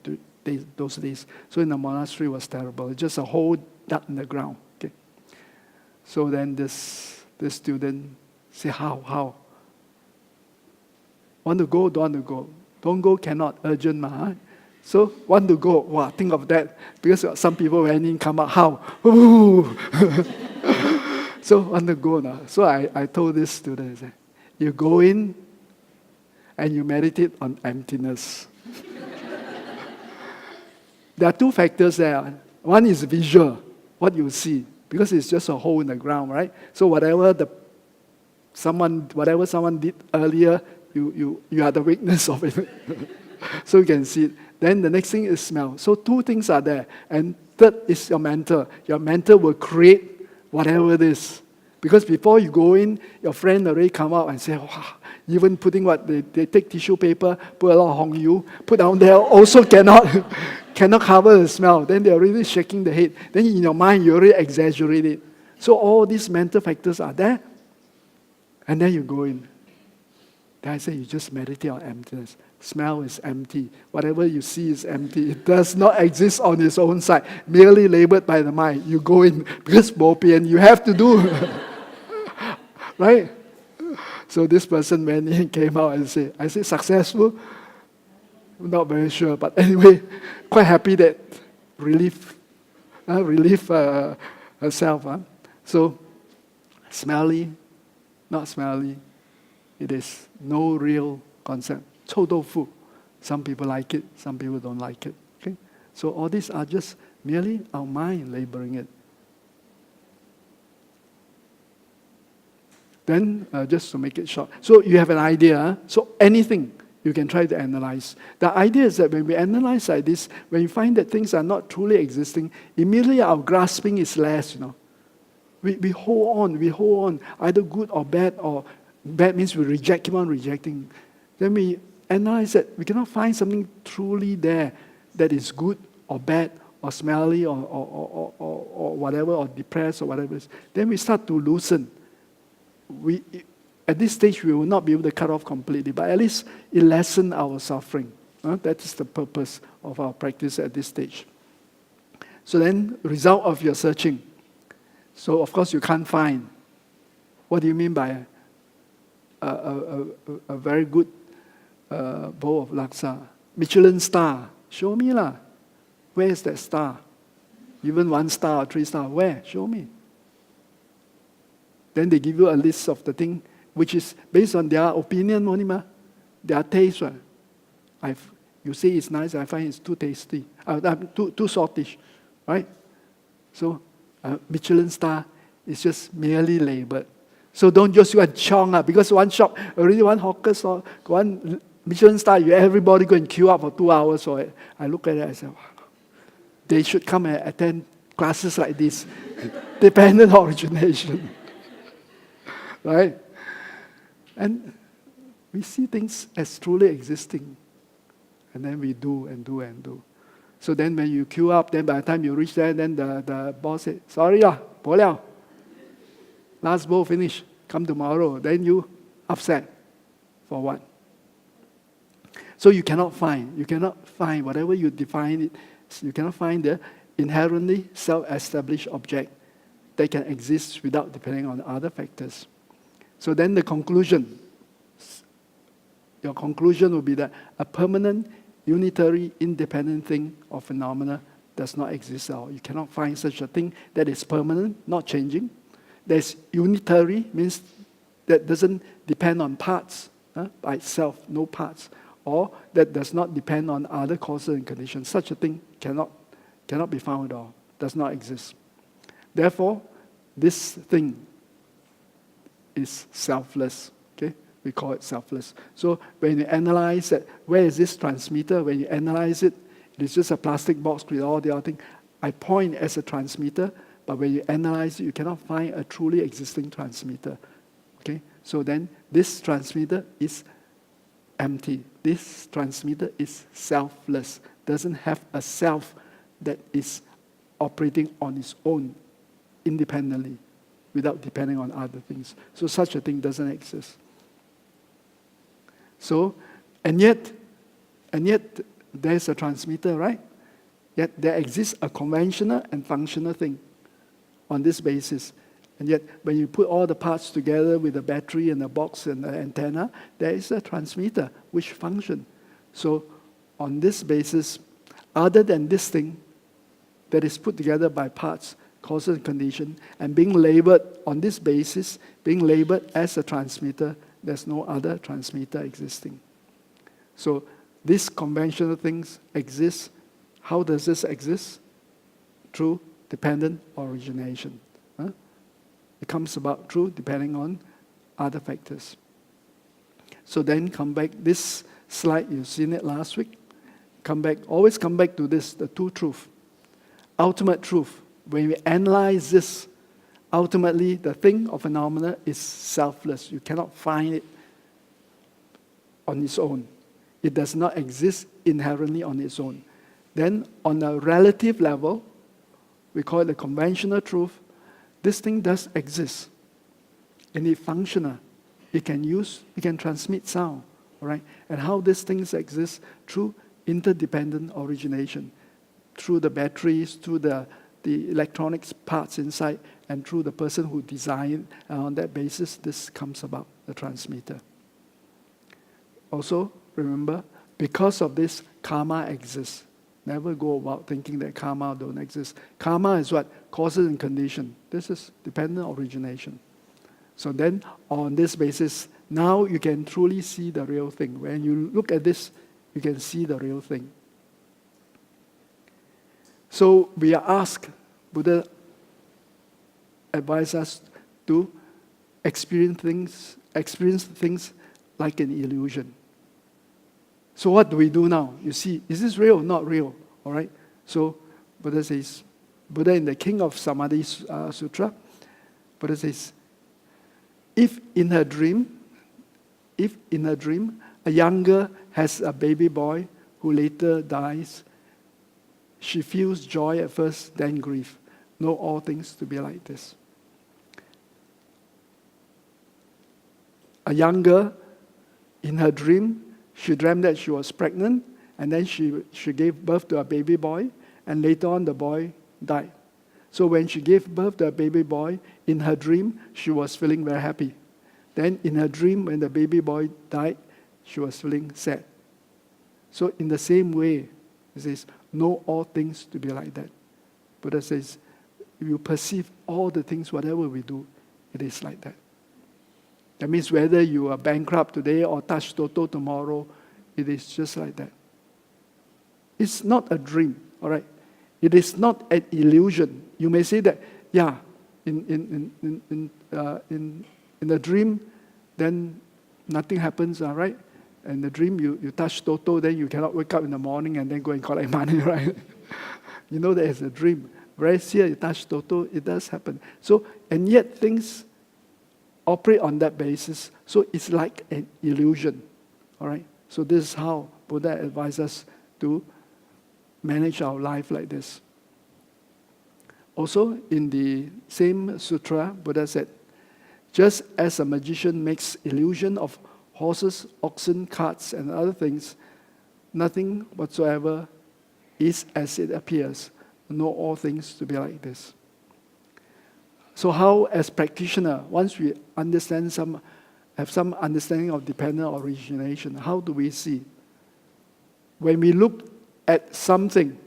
S1: those days. So in the monastery was terrible. It's just a hole dug in the ground. Okay. So then this student said, how? Want to go, don't want to go. Don't go, cannot, urgent. So, want to go, wow, think of that. Because some people went in, come out, how? So, want to go now. So, I told this student, I said, you go in and you meditate on emptiness. There are two factors there. One is visual, what you see, because it's just a hole in the ground, right? So, whatever someone did earlier, you are the witness of it. So you can see it. Then the next thing is smell. So two things are there. And third is your mental. Your mental will create whatever it is. Because before you go in, your friend already come out and say, wow, even putting they take tissue paper, put a lot of Hong Yu, put down there, also cannot cover the smell. Then they're already shaking the head. Then in your mind, you already exaggerate it. So all these mental factors are there. And then you go in. Then I say, you just meditate on emptiness. Smell is empty. Whatever you see is empty. It does not exist on its own side. Merely labeled by the mind. You go in because bopian, you have to do. Right? So this person went in, came out and said, I said, successful? I'm not very sure. But anyway, quite happy that relief herself. So, smelly, not smelly. It is no real concept. 臭豆腐. Some people like it, some people don't like it. Okay? So all these are just merely our mind labeling it. Then, just to make it short. So you have an idea. So anything you can try to analyze. The idea is that when we analyze like this, when you find that things are not truly existing, immediately our grasping is less, We hold on, either good or bad, or bad means we reject, keep on rejecting. Then we analyze that we cannot find something truly there that is good or bad or smelly or whatever, or depressed or whatever. Then we start to loosen. At this stage, we will not be able to cut off completely, but at least it lessens our suffering. That is the purpose of our practice at this stage. So then, result of your searching. So of course you can't find. What do you mean by a very good bowl of laksa? Michelin star. Show me lah. Where is that star? Even 1 star or 3 star. Where? Show me. Then they give you a list of the thing, which is based on their opinion only, their taste. Right? You say it's nice, I find it's too tasty, too saltish, right? So Michelin star is just merely labeled. So don't just go and chong because one shop, already one hawker saw one Michelin star, everybody go and queue up for 2 hours for it. I look at it, I say, wow, they should come and attend classes like this. Dependent origination. Right? And we see things as truly existing. And then we do and do and do. So then when you queue up, then by the time you reach there, then the boss said, sorry bo liao. Last bowl finish. Come tomorrow. Then you upset. For what? So you cannot find whatever you define it, you cannot find the inherently self-established object that can exist without depending on other factors. So then the conclusion, your conclusion will be that a permanent, unitary, independent thing or phenomena does not exist at all. You cannot find such a thing that is permanent, not changing. There's unitary, means that doesn't depend on parts by itself, no parts. Or that does not depend on other causes and conditions. Such a thing cannot be found at all, does not exist. Therefore, this thing is selfless. Okay? We call it selfless. So when you analyze that, where is this transmitter? When you analyze it, it is just a plastic box with all the other things. I point as a transmitter, but when you analyze it, you cannot find a truly existing transmitter. Okay? So then this transmitter is empty. This transmitter is selfless. Doesn't have a self that is operating on its own independently without depending on other things. So such a thing doesn't exist. So, and yet there's a transmitter, right? Yet there exists a conventional and functional thing on this basis. And yet, when you put all the parts together with the battery and the box and the antenna, there is a transmitter which functions. So, on this basis, other than this thing that is put together by parts, causes and condition, and being labeled on this basis, being labeled as a transmitter, there's no other transmitter existing. So, these conventional things exist. How does this exist? Through dependent origination. It comes about through depending on other factors. So then come back, this slide, you've seen it last week. Always come back to this, the two truth. Ultimate truth. When we analyze this, ultimately the thing or phenomena is selfless. You cannot find it on its own. It does not exist inherently on its own. Then on a relative level, we call it the conventional truth. This thing does exist, and it's functional. It can transmit sound, all right? And how these things exist? Through interdependent origination, through the batteries, through the electronics parts inside, and through the person who designed. And on that basis, this comes about, the transmitter. Also, remember, because of this, karma exists. Never go about thinking that karma don't exist. Karma is what? Causes and condition. This is dependent origination. So then, on this basis, now you can truly see the real thing. When you look at this, you can see the real thing. So we are asked, Buddha advised us to experience things like an illusion. So what do we do now? You see, is this real or not real? All right. So Buddha says, Buddha in the King of Samadhi Sutra, Buddha says, if in her dream, a young girl has a baby boy who later dies, she feels joy at first, then grief. Know all things to be like this. A young girl, in her dream, she dreamt that she was pregnant, and then she gave birth to a baby boy, and later on the boy died. So when she gave birth to a baby boy, in her dream, she was feeling very happy. Then in her dream, when the baby boy died, she was feeling sad. So in the same way, it says, know all things to be like that. Buddha says, if you perceive all the things, whatever we do, it is like that. That means whether you are bankrupt today or touch Toto tomorrow, it is just like that. It's not a dream, all right? It is not an illusion. You may say that, yeah, in the dream, then nothing happens, all right? In the dream, you touch Toto, then you cannot wake up in the morning and then go and collect money, right? You know that it's a dream. Whereas here, you touch Toto, it does happen. So, and yet things operate on that basis. So it's like an illusion, all right? So this is how Buddha advises us to manage our life like this. Also, in the same sutra, Buddha said, just as a magician makes illusion of horses, oxen, carts, and other things, nothing whatsoever is as it appears. Know all things to be like this. So how, as practitioner, once we understand some have some understanding of dependent origination. How do we see? When we look at something,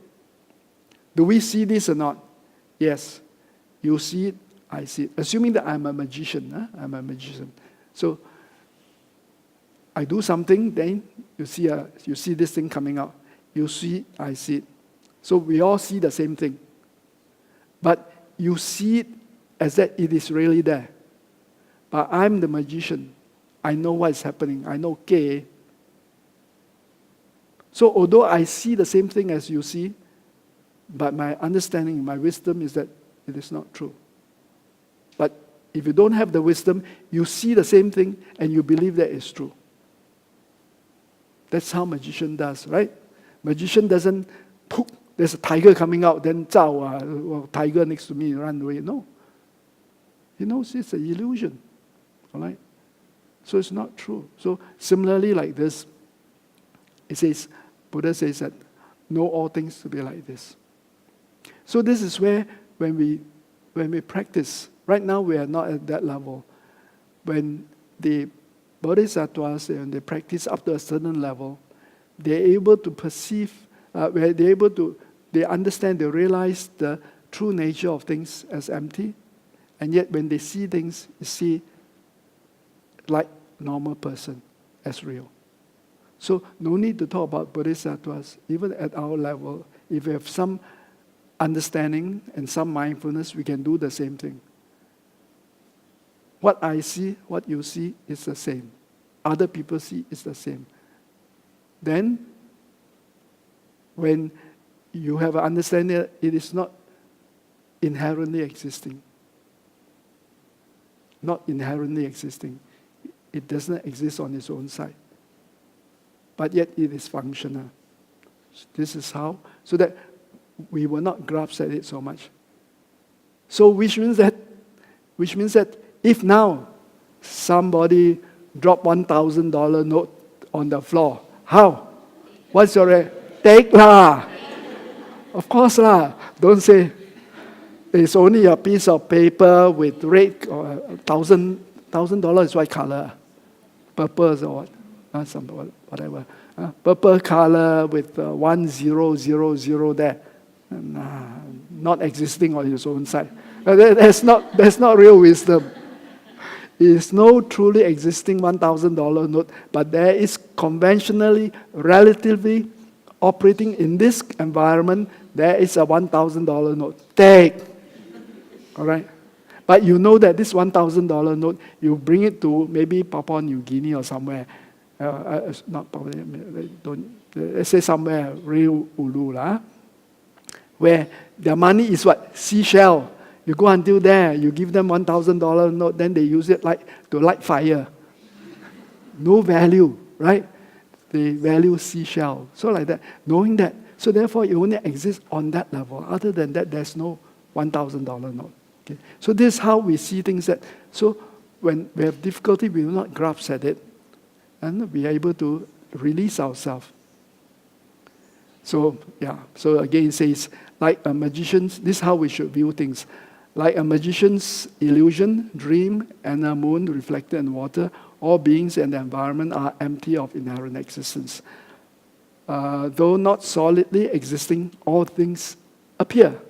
S1: do we see this or not? Yes. You see it, I see it. Assuming that I'm a magician. I'm a magician. So I do something, then you see this thing coming out. You see it, I see it. So we all see the same thing. But you see it as that it is really there. But I'm the magician. I know what is happening. I know okay. So although I see the same thing as you see, but my understanding, my wisdom is that it is not true. But if you don't have the wisdom, you see the same thing and you believe that it's true. That's how magician does, right? Magician doesn't, there's a tiger coming out, then tiger next to me, run away. No. He knows it's an illusion. All right? So it's not true. So similarly like this, it says, Buddha says that know all things to be like this. So this is where when we practice, right now we are not at that level. When the Bodhisattvas, when they practice up to a certain level, they're able to perceive, they understand, they realize the true nature of things as empty. And yet when they see things, you see like normal person as real. So no need to talk about Bodhisattvas. Even at our level, if we have some understanding and some mindfulness, we can do the same thing. What I see, what you see is the same. Other people see is the same. Then, when you have an understanding that it is not inherently existing, not inherently existing, it does not exist on its own side. But yet it is functional. This is how, so that we will not grasp at it so much. So which means that if now somebody drop $1,000 note on the floor, how? What's your take lah? Of course lah. Don't say it's only a piece of paper with red or $1,000 is white color, purple or what? Whatever. Purple color with 1000 there, not existing on its own side. That's not real wisdom. It is no truly existing $1,000 note, but there is conventionally, relatively operating in this environment. There is a $1,000 note. Take, all right. But you know that this $1,000 note, you bring it to maybe Papua New Guinea or somewhere. Not Papua, let's say somewhere, real Ulu, where their money is what? Seashell. You go until there, you give them $1,000 note, then they use it to light fire. No value, right? They value seashell. So like that, knowing that. So therefore, it only exists on that level. Other than that, there's no $1,000 note. Okay? So this is how we see things. So when we have difficulty, we will not grasp at it. And we are able to release ourselves. So, so again it says, like a magician's, this is how we should view things. Like a magician's illusion, dream, and a moon reflected in water, all beings and the environment are empty of inherent existence. Though not solidly existing, all things appear,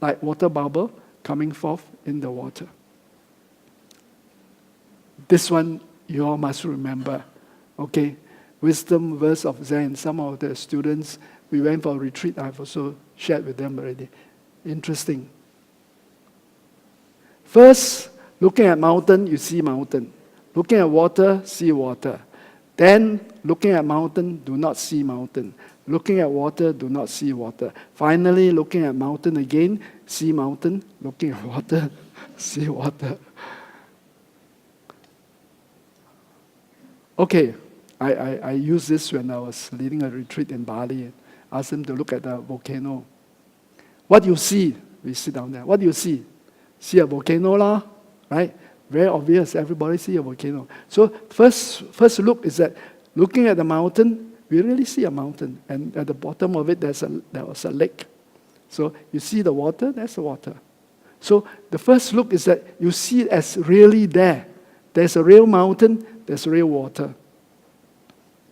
S1: like water bubble coming forth in the water. This one you all must remember. Okay, wisdom verse of Zen. Some of the students, we went for a retreat, I've also shared with them already. Interesting. First, looking at mountain, you see mountain. Looking at water, see water. Then, looking at mountain, do not see mountain. Looking at water, do not see water. Finally, looking at mountain again, see mountain. Looking at water, see water. Okay, I used this when I was leading a retreat in Bali. Asked them to look at the volcano. What you see? We sit down there. What do you see? See a volcano lah, right? Very obvious. Everybody see a volcano. So first look is that looking at the mountain, we really see a mountain, and at the bottom of it there was a lake. So you see the water. That's the water. So the first look is that you see it as really there. There's a real mountain, there's real water.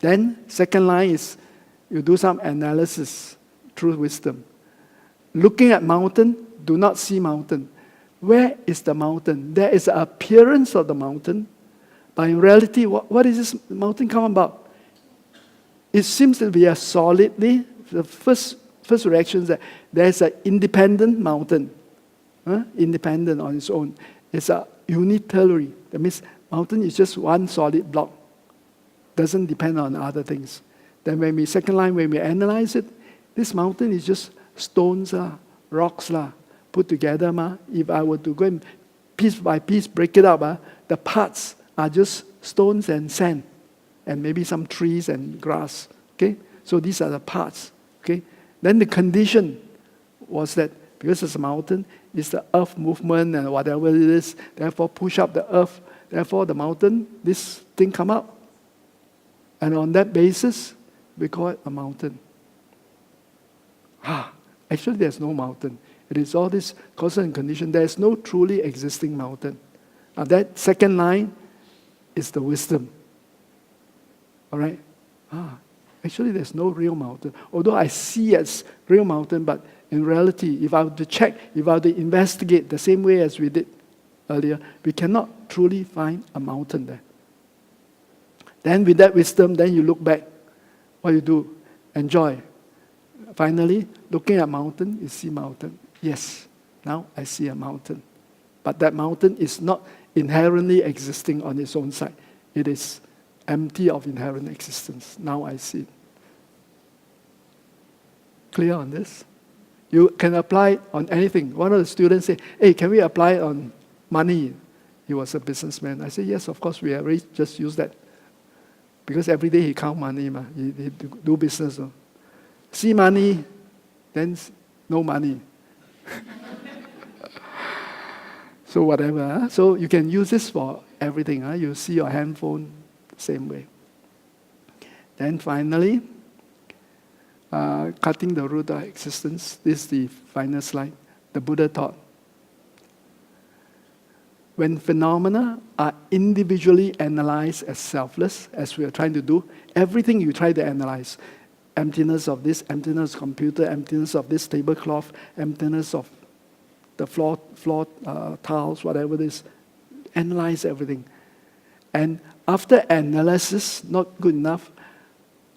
S1: Then, second line is you do some analysis through wisdom. Looking at mountain, do not see mountain. Where is the mountain? There is an appearance of the mountain, but in reality, what is this mountain come about? It seems to be a solidly, the first reaction is that there's an independent mountain, independent on its own. It's a unitary. That means mountain is just one solid block. Doesn't depend on other things. Then when we analyze it, this mountain is just stones, rocks, put together. If I were to go and piece by piece break it up, the parts are just stones and sand, and maybe some trees and grass. Okay, so these are the parts. Okay, then the condition was that because it's a mountain, it's the earth movement and whatever it is. Therefore, push up the earth. Therefore, the mountain, this thing come up, and on that basis, we call it a mountain. Actually, there's no mountain. It is all this cause and condition. There is no truly existing mountain. Now, that second line is the wisdom. All right? Actually, there's no real mountain. Although I see it as real mountain, but in reality, if I were to check, if I were to investigate the same way as we did earlier, we cannot truly find a mountain there. Then with that wisdom, then you look back. What you do? Enjoy. Finally, looking at mountain, you see mountain. Yes, now I see a mountain. But that mountain is not inherently existing on its own side. It is empty of inherent existence. Now I see it. Clear on this? You can apply it on anything. One of the students said, hey, can we apply it on money? He was a businessman. I said, yes, of course, we already just use that. Because every day he count money, he do business. See money, then no money. So whatever. So you can use this for everything. You see your handphone, same way. Then finally, cutting the root of existence. This is the final slide. The Buddha taught. When phenomena are individually analyzed as selfless, as we are trying to do, everything you try to analyze, emptiness of this, emptiness of computer, emptiness of this tablecloth, emptiness of the floor tiles, whatever it is, analyze everything. And after analysis, not good enough,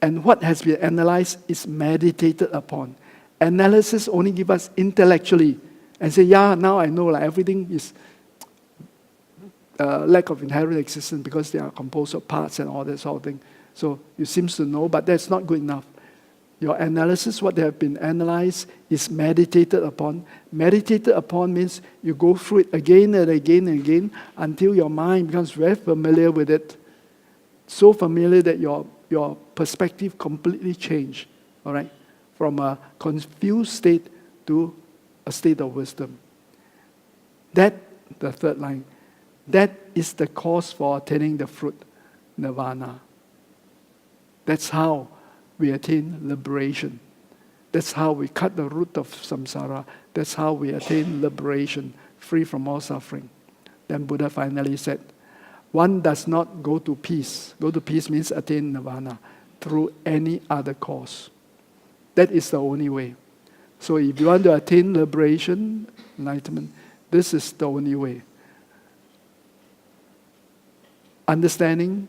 S1: and what has been analyzed is meditated upon. Analysis only gives us intellectually, and say, yeah, now I know everything is lack of inherent existence because they are composed of parts and all that sort of thing. So you seem to know, but that's not good enough. Your analysis, what they have been analyzed, is meditated upon. Meditated upon means you go through it again and again and again until your mind becomes very familiar with it. So familiar that your perspective completely changed, all right? From a confused state to a state of wisdom. That, the third line, that is the cause for attaining the fruit, nirvana. That's how we attain liberation. That's how we cut the root of samsara. That's how we attain liberation, free from all suffering. Then Buddha finally said, one does not go to peace. Go to peace means attain nirvana through any other cause. That is the only way. So if you want to attain liberation, enlightenment, this is the only way. Understanding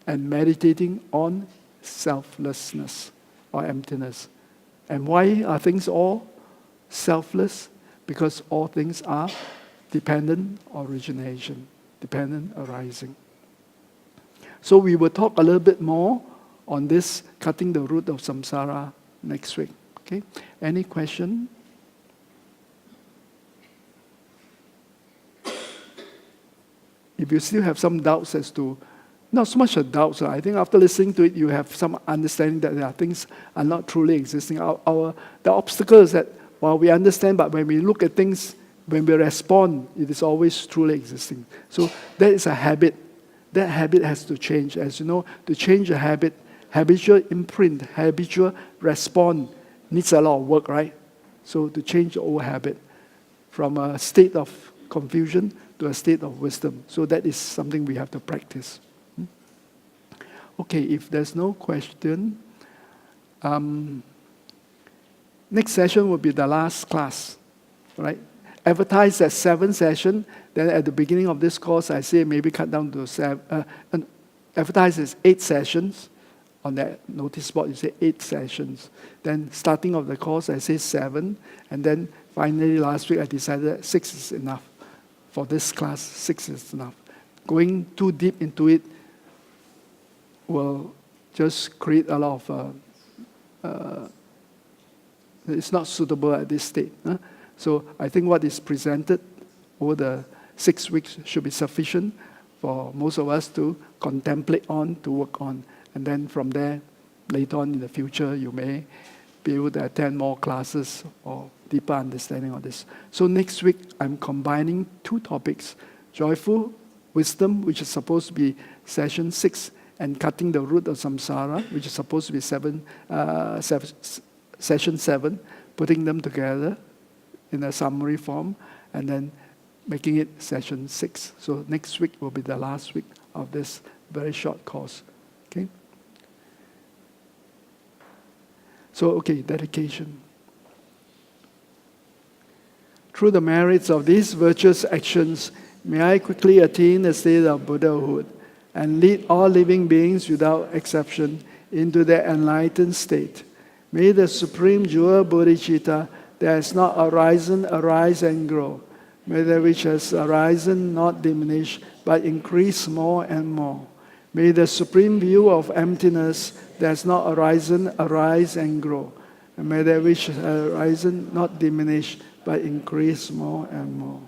S1: and meditating on selflessness or emptiness. And why are things all selfless? Because all things are dependent origination, dependent arising. So we will talk a little bit more on this cutting the root of samsara next week. Okay? Any question? If you still have some doubts as to, not so much a doubt, I think after listening to it, you have some understanding that there are things are not truly existing. The obstacle is that while we understand, but when we look at things, when we respond, it is always truly existing. So that is a habit. That habit has to change. As you know, to change a habit, habitual imprint, habitual response needs a lot of work, right? So to change the old habit from a state of confusion to a state of wisdom. So that is something we have to practice. Okay, if there's no question, next session will be the last class, right? Advertise as 7 sessions. Then at the beginning of this course, I say maybe cut down to 7. Advertise as 8 sessions. On that notice board, you say 8 sessions. Then starting of the course, I say 7. And then finally, last week, I decided that 6 is enough. For this class, 6 is enough. Going too deep into it will just create a lot of... it's not suitable at this stage. So I think what is presented over the 6 weeks should be sufficient for most of us to contemplate on, to work on. And then from there, later on in the future, you may be able to attend more classes or deeper understanding of this. So next week, I'm combining 2 topics. Joyful wisdom, which is supposed to be session 6, and cutting the root of samsara, which is supposed to be session 7, putting them together in a summary form, and then making it session 6. So next week will be the last week of this very short course. Okay? So, okay, dedication. Through the merits of these virtuous actions, may I quickly attain the state of Buddhahood and lead all living beings without exception into their enlightened state. May the supreme jewel bodhicitta that has not arisen arise and grow. May that which has arisen not diminish, but increase more and more. May the supreme view of emptiness that has not arisen arise and grow. And may that which has arisen not diminish, but increase more and more.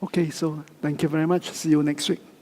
S1: Okay, so thank you very much. See you next week.